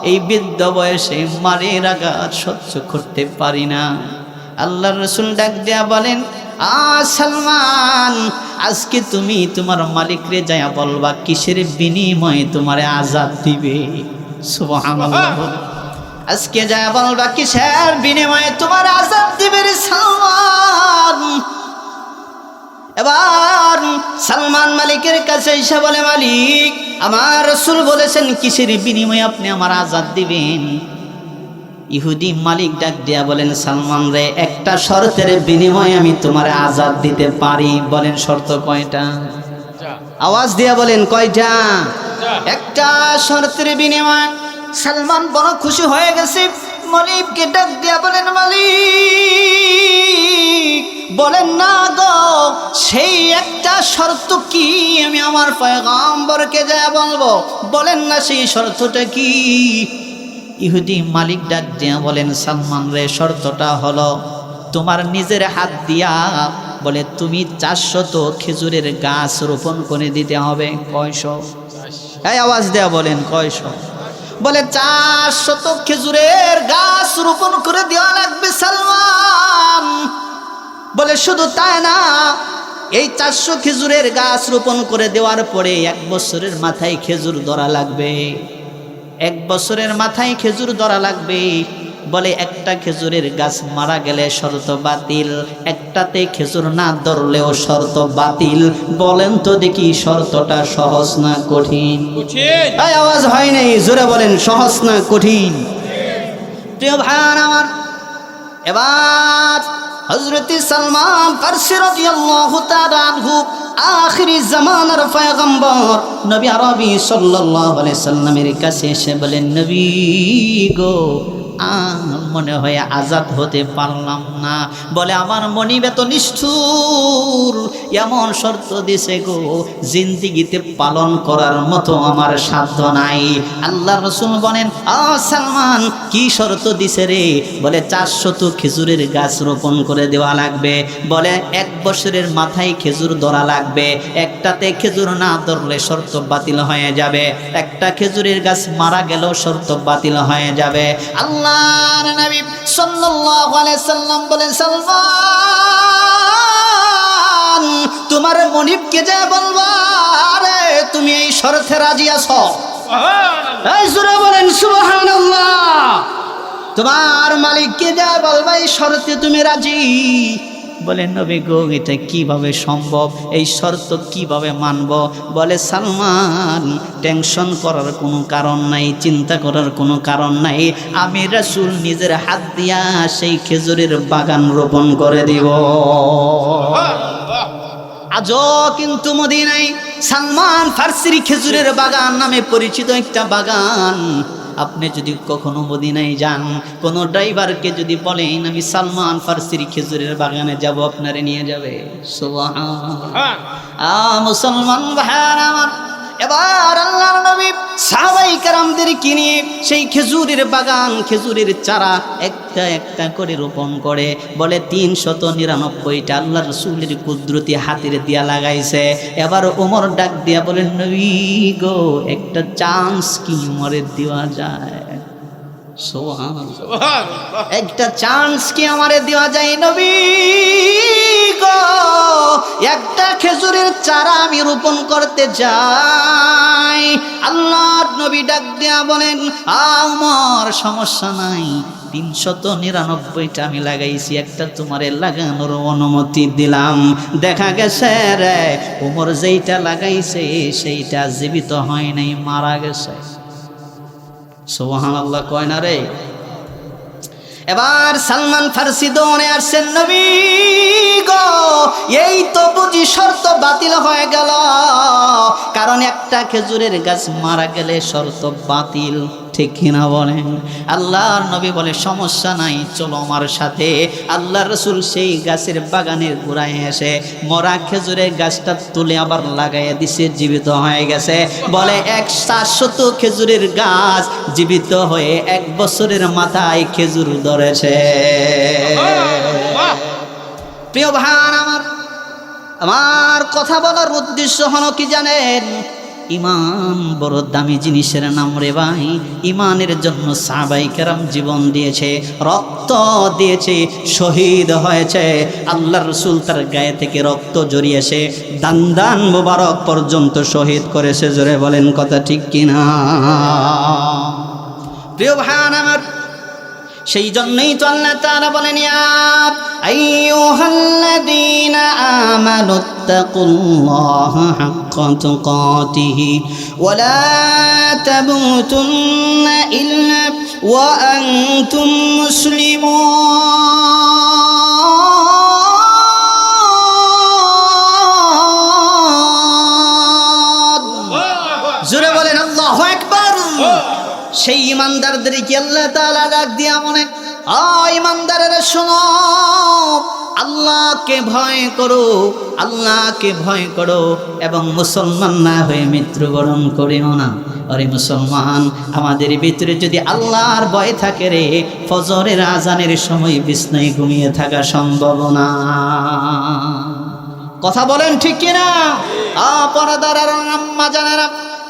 এই বৃদ্ধ বয়সে মারের আঘাত সহ্য করতে পারি না। আল্লাহর রাসূল ডাক দিয়া বলেন, সালমান, আজকে তুমি তোমার মালিকরে যায়া বলবা কিসের বিনিময়ে তোমারে আযাব দিবে। সুবহানাল্লাহ। আজকে যায়া বলবা কিসের বিনিময়ে তোমার আযাব দিবে রে সালমান। এবার সালমান মালিকের কাছে এসে বলে, মালিক, আমার রাসূল বলেছেন কিসের বিনিময়ে আপনি আমার আযাব দিবেন? ইহুদি মালিক ডাক দিয়া বলেন, সালমান রে, একটা শর্তের বিনিময়ে আমি তোমার আযাব দিতে পারি। বলেন শর্ত কয়টা? আওয়াজ দিয়া বলেন কয়টা? একটা শর্তের বিনিময়ে। সালমান বড় খুশি হয়ে গেছে। মালিককে ডাক দিয়া বলেন, মালিক বলেন না গো, সেই একটা শর্ত কি? আমি আমার পয়গম্বরকে যা বলবো, বলেন না সেই শর্তটা কি? ইহুদি মালিক ডাক দিয়া বলেন, সালমান রে, শর্তটা হলো তোমার নিজের হাত দিয়া বলে তুমি 400 খেজুরের গাছ রোপণ করে দিতে হবে। কয়শো? এই আওয়াজ দেয়া বলেন কয়শো? বলে 400 খেজুরের গাছ রোপণ করে দেওয়া লাগবে সালমান। বলে শুধু তাই না, এই 400 খেজুরের গাছ রোপণ করে দেওয়ার পরে 1 বছরের মাথায় খেজুর ধরা লাগবে। 1 বছরের মাথায় খেজুর ধরা লাগবে। বলে একটা খেজুরের গাছ মারা গেলে শর্ত বাতিল, একটাতে খেজুর না ধরলেও শর্ত বাতিল। বলেন তো দেখি, শর্তটা সহজ না কঠিন? এই আওয়াজ হয় নাই, জোরে বলেন, সহজ না কঠিন? প্রিয় ভাই আমার, এবার হযরত সালমান ফারসি রাদিয়াল্লাহু তাআলা আনহু আখিরি জামানার পয়গম্বর নবী আরবি সাল্লাল্লাহু আলাইহি সাল্লামের কাছে এসে বলেন, নবী গো, মনে হয় আজাদ হতে পারলাম না। বলে, আমার মনিব এত নিষ্ঠুর, এমন শর্ত দিছে গো, জিন্দিগিতে পালন করার মতো আমার সাধ্য নাই। আল্লাহ রাসূল বলেন, সালমান কি শর্ত দিছে রে? বলে, 400 খেজুরের গাছ রোপণ করে দেওয়া লাগবে। বলে, 1 বছরের মাথায় খেজুর ধরা লাগবে। একটাতে খেজুর না ধরলে শর্ত বাতিল হয়ে যাবে। একটা খেজুরের গাছ মারা গেলেও শর্ত বাতিল হয়ে যাবে। আল্লাহর নবী সাল্লাল্লাহু আলাইহি সাল্লাম বলেন, সালমান, তোমার মনিবকে যা বলবা, আরে তুমি এই শর্তে রাজি আছো? এই জোরে বলেন সুবহানাল্লাহ। তোমার মালিককে যা বলবা, এই শর্তে তুমি রাজি? বলেন, নবী গো, এটা কিভাবে সম্ভব? এই শর্ত কিভাবে মানব? বলে, সালমান, টেনশন করার কোনো কারণ নাই, চিন্তা করার কোনো কারণ নাই। আমি রাসূল নিজের হাত দিয়া সেই খেজুরের বাগান রোপণ করে দিব। আজও কিন্তু মদিনায় সালমান ফারসির খেজুরের বাগান নামে পরিচিত একটা বাগান। আপনি যদি কখনো মদিনায় যান, কোনো ড্রাইভারকে যদি বলেন আমি সালমান ফারসির খেজুরের বাগানে যাব, আপনারে নিয়ে যাবে। সুবহানাল্লাহ। মুসলমান ভাইরা আমার, এবার আল্লাহর নবী সাহাবায়ে কেরামদেরকে নিয়ে সেই খেজুরের বাগান, খেজুরের চারা একটা একটা করে রোপণ করে। বলে, 399টা আল্লাহর রাসূলের কুদরতি হাতের দিয়া লাগাইছে। এবার ওমর ডাক দিয়া বলেন, নবী গো, একটা চান্স কি মরে দেওয়া যায়? সুবহানাল্লাহ। একটা চান্স কি আমারে দেওয়া যায় নবী গো? একটা খেজুরের চারা আমি রোপণ করতে যাই। আল্লাহর নবী ডাক দিয়া বলেন, আমার সমস্যা নাই, 399টা আমি লাগাইছি, একটা তোমারে লাগানোর অনুমতি দিলাম। দেখা গেছে রে, ওমর যেইটা লাগাইছে সেইটা জীবিত হয় নাই, মারা গেছে। সুবহানাল্লাহ কয় না রে? এবার সালমান ফারসি দৌড়ে আসছেন, নবী গো, এই তো বুঝি শর্ত বাতিল হয়ে গেল, কারণ একটা খেজুরের গাছ মারা গেলে শর্ত বাতিল, ঠিক কিনা বলেন? আল্লাহর নবী বলে, সমস্যা নাই, চলো আমার সাথে। আল্লাহর রাসূল সেই গাছের বাগানের গোড়ায় এসে মরা খেজুরের গাছটা তুলে আবার লাগাইয়া দিছে, জীবিত হয়ে গেছে। বলে, 400 খেজুরের গাছ জীবিত হয়ে 1 বছরের মাথায় খেজুর ধরেছে। প্রিয় ভাই আমার কথা বলার উদ্দেশ্য হলো কি জানেন? ইমান বড় দামি জিনিসের নাম রে ভাই। ইমানের জন্য সাহাবায়ে কেরাম জীবন দিয়েছে, রক্ত দিয়েছে, শহীদ হয়েছে। আল্লাহর রাসূল তার গায়ে থেকে রক্ত জড়িয়েছে, দান মোবারক পর্যন্ত শহীদ করেছে। জোরে বলেন কথা ঠিক কিনা? প্রিয় ভাই আমার, সেই জন্যই তো আল্লাহ তাআলা বলেন, ইয়া আইয়ুহাল্লাযীনা আমানুত্তাকুল্লাহা হাক্কা তুকাতিহি ওয়া লা তামুতুন্না ইল্লা ওয়া আনতুম মুসলিমুন। জোরে বলেন আল্লাহু আকবার। সেই ইমানদারদেরকে আল্লাহ তাআলা ডাক দিয়া মনে, ইমানদারেরা শোনো, আল্লাহকে ভয় করো, আল্লাহকে ভয় করো এবং মুসলমান না হয়ে মৃত্যুবরণ করিও না। আরে মুসলমান, আমাদের ভিতরে যদি আল্লাহর ভয় থাকে রে, ফজরের আজানের সময় বিছনায় ঘুমিয়ে থাকা সম্ভব না। কথা বলেন ঠিক কিনা? পর্দার আম্মা জানেরা,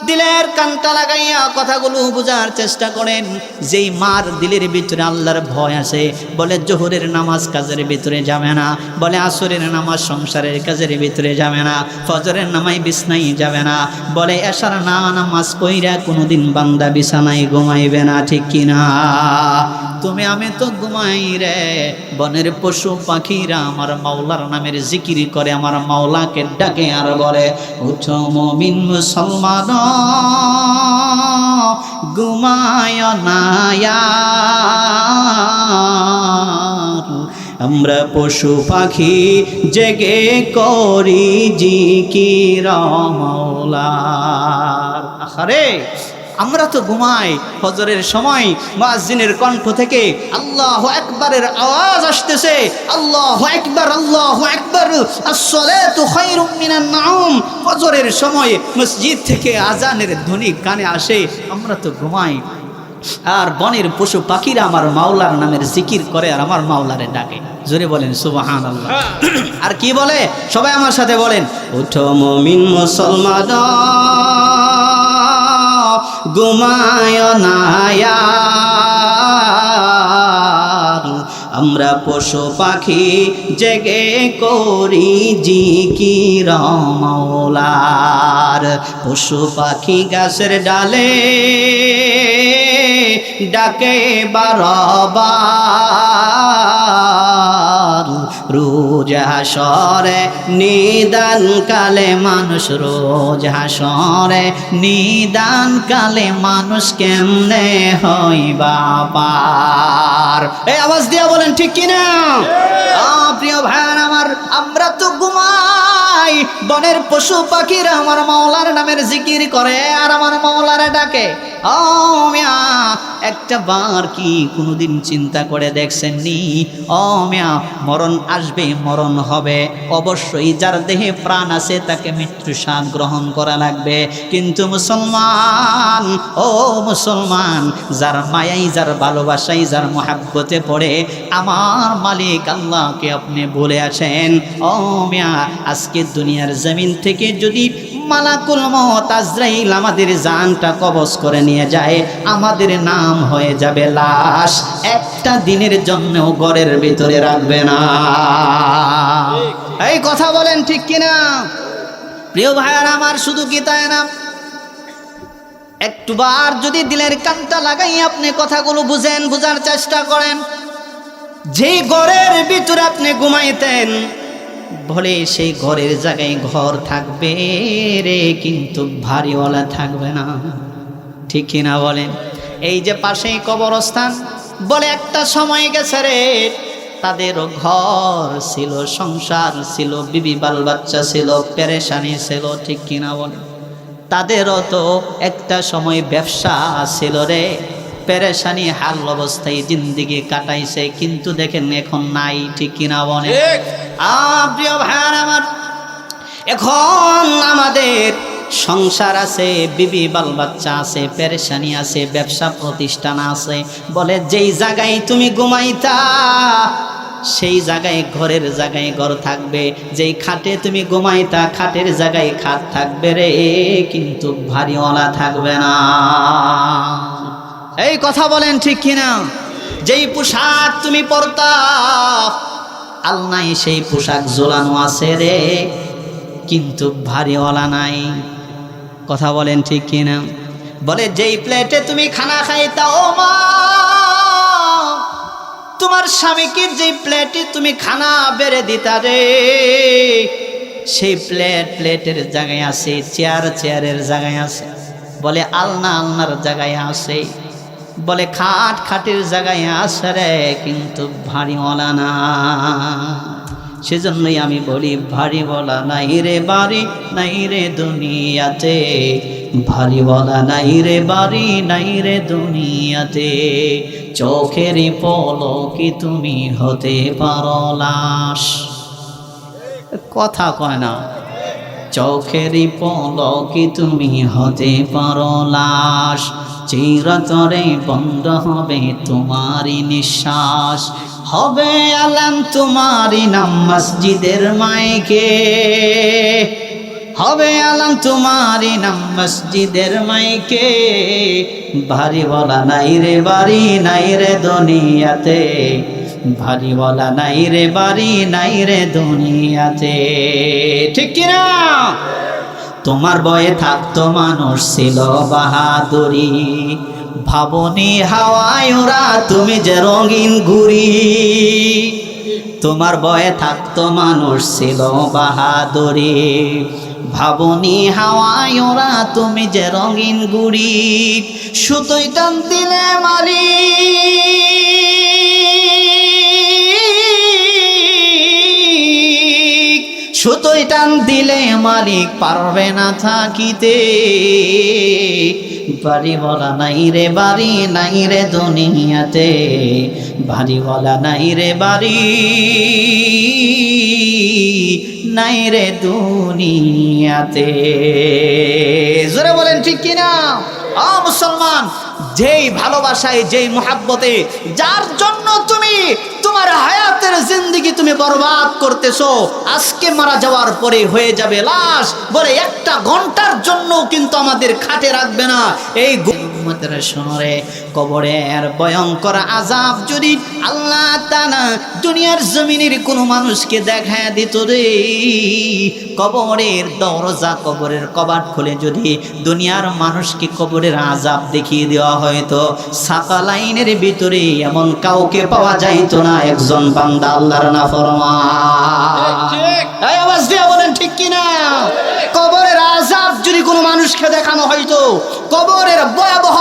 দিলের কানটা লাগাইয়া কথাগুলো বোঝার চেষ্টা করেন। যেই মার দিলের ভিতরে আল্লাহর ভয় আছে, বলে জোহরের নামাজ কাজের ভিতরে যাবে না, বলে আসরের নামাজ সংসারের কাজের ভিতরে যাবে না, ফজরের নামাজ বিছনায় যাবে না, বলে এশার নামাজ কইরা কোনোদিন বান্দা বিছানায় ঘুমাইবে না, ঠিক কিনা? তুমি আমি তো ঘুমাই রে, বনের পশু পাখিরা আমার মাওলার নামের জিকির করে, আমার মাওলাকে ডাকে আর বলে, উঠো মুমিন মুসলমান, ঘুমায় না আমরা পশু পাখি জেগে করি জিকির মাওলার। আরে আমরা তো ঘুমাই, ফজরের সময় মুয়াজ্জিনের কণ্ঠ থেকে আল্লাহু আকবারের আওয়াজ আসতেছে, আল্লাহু আকবার, আল্লাহু আকবার, আসসালাতু খায়রুম মিনান নাওম। ফজরের সময় মসজিদ থেকে আজানের ধ্বনি কানে আসে, আমরা তো ঘুমাই। আর বনের পশু পাখিরা আমার মাওলার নামের জিকির করে আর আমার মাওলারে ডাকে। জোরে বলেন সুবহানাল্লাহ। আর কি বলে? সবাই আমার সাথে বলেন, ওঠো মুমিন মুসলমান ঘুমায় না আর, আমরা পশু পাখি জেগে করি জিকির মাওলার। পশু পাখি গাছের ডালে ডাকে বারবার, রোজ হাসরে নিদান কালে মানুষ, রোজ হাসরে নিদান কালে মানুষ কেমনে হইবা পার। এই আওয়াজ দিয়া বলেন ঠিক কিনা? প্রিয় ভাইয়ার আমার, আমরা তো ঘুমাই, বনের পশু পাখিরা আমার মাওলার নামের জিকির করে আর আমার মাওলারে ডাকে। ও মিয়া, একটা বার কি কোনোদিন চিন্তা করে দেখছেন নি? ও মিয়া, মরণ আসবে, মরণ হবে, অবশ্যই যার দেহে প্রাণ আছে তাকে মৃত্যু স্বাদ গ্রহণ করা লাগবে। কিন্তু মুসলমান, ও মুসলমান, যার মায়াই, যার ভালোবাসাই, যার মহাব্বতে পড়ে আমার মালিক আল্লাহকে আপনি বলে আছেন, ও মিয়া, আজকে দুনিয়ার জমিন থেকে যদি মালাকুল মওত আজরাইল আমাদের জানটা কবজ করে নিয়ে যায়, আমাদের নাম হয়ে যাবে লাশ, একটা দিনের জন্যও ঘরের ভিতরে রাখবে না। এই কথা বলেন ঠিক কিনা? প্রিয় ভাইয়ার আমার, শুধু কি তাই না, একটুবার যদি দিলের কানটা লাগাই আপনি কথাগুলো বুঝেন, বুঝার চেষ্টা করেন। যে ঘরের ভিতরে আপনি ঘুমাইতেন, বলে সেই ঘরের জায়গায় ঘর থাকবে রে, কিন্তু ভারীওয়ালা থাকবে না, ঠিক কিনা বলেন? এই যে পাশেই কবরস্থান, বলে একটা সময় গেছে রে, তাদেরও ঘর ছিল, সংসার ছিল, বিবি বাল বাচ্চা ছিল, পেরেশানি ছিল, ঠিক কিনা বলেন? তাদেরও তো একটা সময় ব্যবসা ছিল রে, পেরেশানি হাল অবস্থায় জিন্দিগি কাটাইছে, কিন্তু দেখেন এখন নাই, ঠিক কিনা বলেন? প্রিয় ভাইয়ার আমার, এখন আমাদের সংসার আছে, বিবি বাল বাচ্চা আছে, পেরেশানি আছে, ব্যবসা প্রতিষ্ঠান আছে, বলে যেই জায়গায় তুমি ঘুমাইতা সেই জায়গায় ঘরের জায়গায় ঘর থাকবে, যেই খাটে তুমি ঘুমাইতা খাটের জায়গায় খাট থাকবে রে, কিন্তু ভারীওয়ালা থাকবে না। এই কথা বলেন ঠিক কিনা? যেই পোশাক তুমি পরতা আলনায় সেই পোশাক ঝোলানো আছে রে, কিন্তু ভারীওয়ালা নাই। কথা বলেন ঠিক কিনা? বলে যেই প্লেটে তুমি খানা খাইতা, ও মা, তোমার স্বামীকে যেই প্লেটে তুমি খানা বেড়ে দিতা রে, সেই প্লেটের জায়গায় আছে, চেয়ারের জায়গায় আছে, বলে আলনা আলনার জায়গায় আছে, বলে খাটের জায়গায় আছে রে, কিন্তু ভারীওয়ালা না। সেজন্যই আমি বলি, ভারীওয়ালা নাই রে বাড়ি, নাই রে দুনিয়াতে, ভারীওয়ালা নাই রে বাড়ি, নাই রে দুনিয়াতে, চোখেরই পলকে তুমি হতে পারো লাশ। কথা কয় না? চোখেরই পলকে তুমি হতে পারো লাশ, চিরতরে বন্ধ হবে তোমারই নিঃশ্বাস, হবে আলাম তোমারই নাম মসজিদের মাইকে, হবে আলাম তোমারই নাম মসজিদের মাইকে, ভারীওয়ালা নাই রে বাড়ি, নাই রে দুনিয়াতে, ভারীওয়ালা নাই রে বাড়ি, নাই রে দুনিয়াতে, ঠিক কিনা? তোমার বয়ে থাকতো মানুষ ছিল বাহাদুরি, ভাবনি হাওয়ায় ওরা তুমি যে রঙিন ঘুরি। তোমার বয়ে থাকতো মানুষ ছিল বাহাদুরি, ভাবনি হাওয়ায় ওরা তুমি যে রঙিন ঘুরি, সুতোই টান দিলে মারি সুতোই টান দিলে মালিক পারবে না থাকিতে। বাড়িওয়ালা নাই রে বাড়ি, নাই রে দুনিয়াতে, বাড়িওয়ালা নাই রে বাড়ি, নাই রে দুনিয়াতে। জোরে বলেন ঠিক কিনা? মুসলমান, যেই ভালোবাসায়, যেই মোহাব্বতে, যার জন্য তুমি তোমার হায়াতের জিন্দেগি তুমি বরবাদ করতেছো, আজকে মারা যাওয়ার পরে হয়ে যাবে লাশ, বলে একটা ঘন্টার জন্য কিন্তু আমাদের খাটে রাখবে না। এই উম্মতের শোনরে, কবরের ভয়ঙ্কর আযাব যদি আল্লাহ তাআলা দুনিয়ার জমিনের কোনো মানুষকে দেখায় দিত রে, কবরের দরজা, কবরের কবাট খুলে যদি দুনিয়ার মানুষকে কবরের আযাব দেখিয়ে দেওয়া হয়তো, সাকা লাইনের ভিতরে এমন কাউকে পাওয়া যাইতো না একজন বান্দা আল্লাহর নাফরমান। ঠিক। এই আওয়াজ দিয়ে বলেন ঠিক কিনা? কবরের আযাব যদি কোনো মানুষকে দেখানো হয়তো, কবরের ভয়াবহ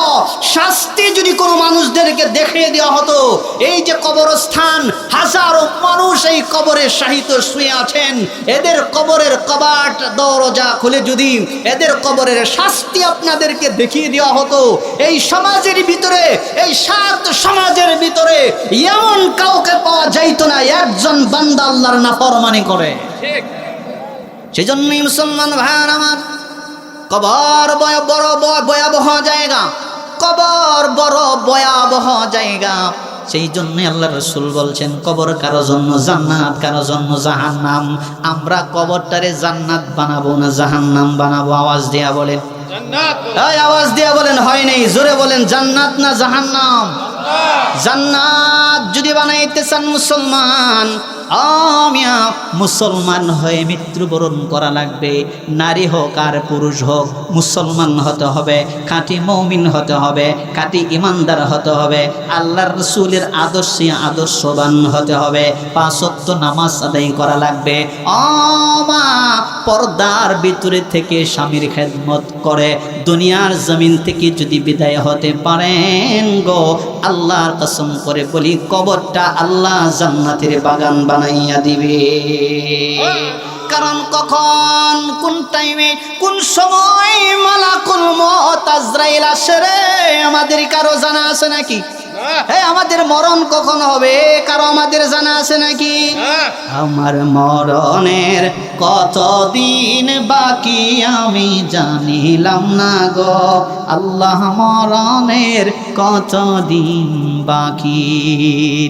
শাস্তি যদি কোনো মানুষদেরকে দেখিয়ে দেওয়া হতো, এই যে কবরস্থান, হাজারো মানুষ এই কবরে শায়িত শুয়ে আছেন, এদের কবরের কবাট দরজা খুলে যদি এদের কবরের শাস্তি আপনাদেরকে দেখিয়ে দেওয়া হতো, এই সমাজের ভিতরে, এই সাত সমাজের ভিতরে এমন কাউকে পাওয়া যাইতো না একজন বান্দা আল্লাহর নাফরমানি করে। ঠিক। সেজন্যই মুসলমান ভাইয়ার আমার, কবর বড় ভয়াবহ জায়গা, কবর বড় ভয়াবহ জায়গা। সেই জন্য আল্লাহ রাসূল বলছেন, কবর কারো জন্য জান্নাত, কারো জন্য জাহান্নাম। আমরা কবরটারে জান্নাত বানাবো না জাহান্নাম বানাবো? আওয়াজ দেয়া বলেন, জান্নাত। এই আওয়াজ দেয়া বলেন, হয় নাই? জোরে বলেন, জান্নাত না জাহান্নাম? জান্নাত যদি বানাইতে চান মুসলমান, আমিয়া মুসলমান হয়ে মৃত্যুবরণ করা লাগবে। নারী হোক আর পুরুষ হোক, মুসলমান হতে হবে, খাঁটি মুমিন হতে হবে, খাঁটি ইমানদার হতে হবে, আল্লাহর রাসূলের আদর্শে আদর্শবান হতে হবে, 5 ওয়াক্ত নামাজ আদায় করা লাগবে। মা পর্দার ভিতরে থেকে স্বামীর খেদমত করে দুনিয়ার জমিন থেকে যদি বিদায় হতে পারেন গো, আল্লাহর কসম করে বলি, কবরটা আল্লাহ জান্নাতের বাগান বানাইয়া দিবে। কারণ কখন, কোন টাইমে, কোন সময় মালাকুল মউত আজরাইল আসে রে, আমাদের কারো জানা আছে নাকি? আমাদের মরণ কখন হবে কারো আমাদের জানা আছে নাকি? আমার মরণের কতদিন বাকি আমি জানিলাম না গো, আল্লাহ মরণের কতদিন বাকি।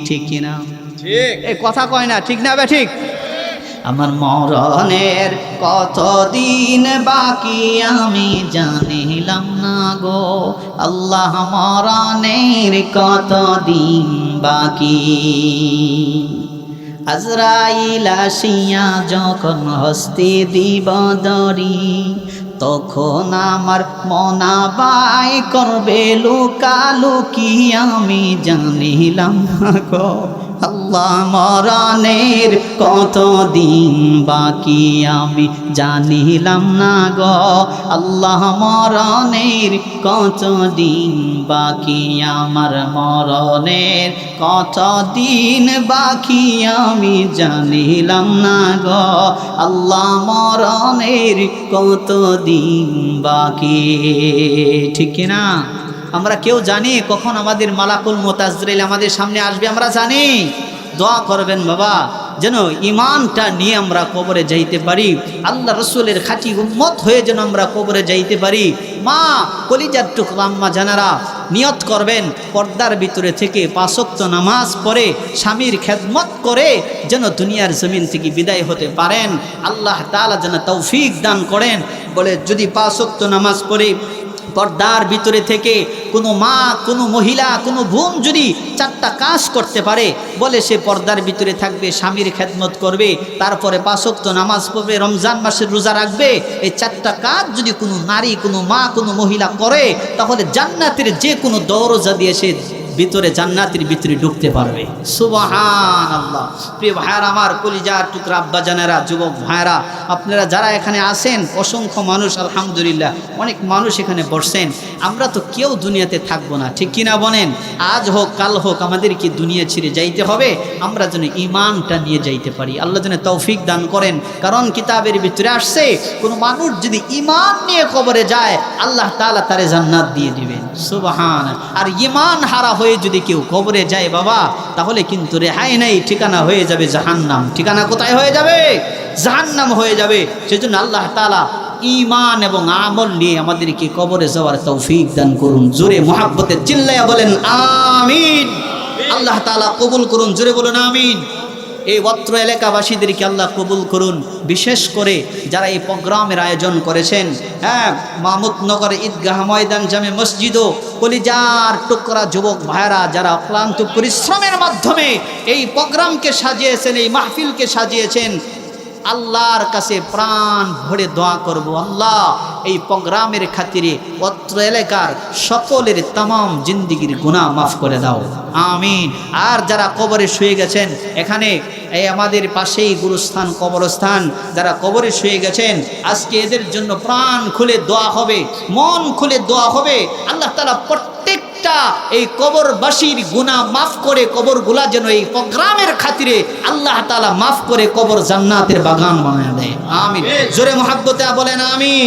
ঠিক কিনা? ঠিক। এই কথা কয় না, ঠিক না বে ঠিক? আমার মরণের কতদিন বাকি আমি জানিলাম না গো, আল্লাহ মরণের কতদিন বাকি। আজরাইল আসিয়া যখন হস্তে দিব দরি, তখন আমার মনাবাই করবে লুকালুকি আমি জানিলাম না গো, আল্লাহ মরণের কতদিন বাকি আমি জানিলাম না গো, আল্লাহ মরণের কতদিন বাকি, আমার মরণের কতদিন বাকি আমি জানিলাম না গো, আল্লাহ মরণের কতদিন বাকি। ঠিক না? আমরা কেউ জানি কখন আমাদের মালাকুল মউত আজরাইল আমাদের সামনে আসবে? আমরা জানি? দোয়া করবেন বাবা, যেন ইমানটা নিয়ে আমরা কবরে যাইতে পারি, আল্লাহ রসুলের খাঁটি উম্মত হয়ে যেন আমরা কবরে যাইতে পারি। মা, কলিজার টুকরা আম্মা জানারা নিয়ত করবেন, পর্দার ভিতরে থেকে 5 ওয়াক্ত নামাজ পড়ে স্বামীর খেদমত করে যেন দুনিয়ার জমিন থেকে বিদায় হতে পারেন। আল্লাহ তাআলা যেন তৌফিক দান করেন। বলে যদি 5 ওয়াক্ত নামাজ পড়ে পর্দার ভিতরে থেকে কোনো মা, কোনো মহিলা, কোনো বোন যদি 4টা কাজ করতে পারে, বলে সে পর্দার ভিতরে থাকবে, স্বামীর খেদমত করবে, তারপরে 5 ওয়াক্ত নামাজ পড়বে, রমজান মাসের রোজা রাখবে। এই 4টা কাজ যদি কোনো নারী, কোনো মা, কোনো মহিলা করে, তাহলে জান্নাতের যে কোনো দরজা দিয়ে সে ভিতরে জান্নাতের ভিতরে ঢুকতে পারবে। সুবহানাল্লাহ। প্রিয় ভাইয়ারা আমার, কলিজার টুকরা আব্বাজানেরা, যুবক ভাইয়ারা, আপনারা যারা এখানে আছেন, অসংখ্য মানুষ, আলহামদুলিল্লাহ অনেক মানুষ এখানে বসছেন। আমরা তো কেউ দুনিয়াতে থাকবো না, ঠিক কিনা বলেন? আজ হোক কাল হোক আমাদেরকে দুনিয়া ছেড়ে যাইতে হবে। আমরা যেন ঈমানটা নিয়ে যাইতে পারি, আল্লাহ যেন তৌফিক দান করেন। কারণ কিতাবের ভিতরে আসছে, কোনো মানুষ যদি ঈমান নিয়ে কবরে যায়, আল্লাহ তাআলা তারে জান্নাত দিয়ে দিবেন। সুবহান। আর ঈমান হারা হয়ে যদি কেউ কবরে যায় বাবা, তাহলে কিন্তু রেহাই নাই, ঠিকানা হয়ে যাবে জাহান্নাম। ঠিকানা কোথায় হয়ে যাবে? জাহান্নাম হয়ে যাবে। সেজন্য আল্লাহ তাআলা ঈমান এবং আমল নিয়ে আমাদেরকে কবরে যাওয়ার তৌফিক দান করুন। জোরে মুহাব্বতে চিল্লায়া বলেন আমিন। আল্লাহ তাআলা কবুল করুন, জোরে বলুন আমিন। এই অত্র এলাকাবাসীদেরকে আল্লাহ কবুল করুন। বিশেষ করে যারা এই প্রোগ্রামের আয়োজন করেছেন, হ্যাঁ, মাহমুদনগর ঈদগাহ ময়দান জামে মসজিদও কলিজার টুকরা যুবক ভাইরা যারা অক্লান্ত পরিশ্রমের মাধ্যমে এই প্রোগ্রামকে সাজিয়েছেন, এই মাহফিলকে সাজিয়েছেন, আল্লাহর কাছে প্রাণ ভরে দোয়া করব, আল্লাহ এই প্রোগ্রামের খাতিরে অত্র এলাকার সকলের তামাম জিন্দিগির গুনাহ মাফ করে দাও, আমিন। আর যারা কবরে শুয়ে গেছেন, এখানে এই আমাদের পাশেই গুরুস্থান, কবরস্থান, যারা কবরে শুয়ে গেছেন, আজকে এদের জন্য প্রাণ খুলে দোয়া হবে, মন খুলে দোয়া হবে। আল্লাহ তাআলা প্রত্যেকটা এই কবরবাসীর গুনাহ মাফ করে কবরগুলা যেন এই প্রোগ্রামের খাতিরে আল্লাহ তাআলা মাফ করে কবর জান্নাতের বাগান বানায় দেয়, আমিন। জোরে মুহাব্বতে বলেন আমিন।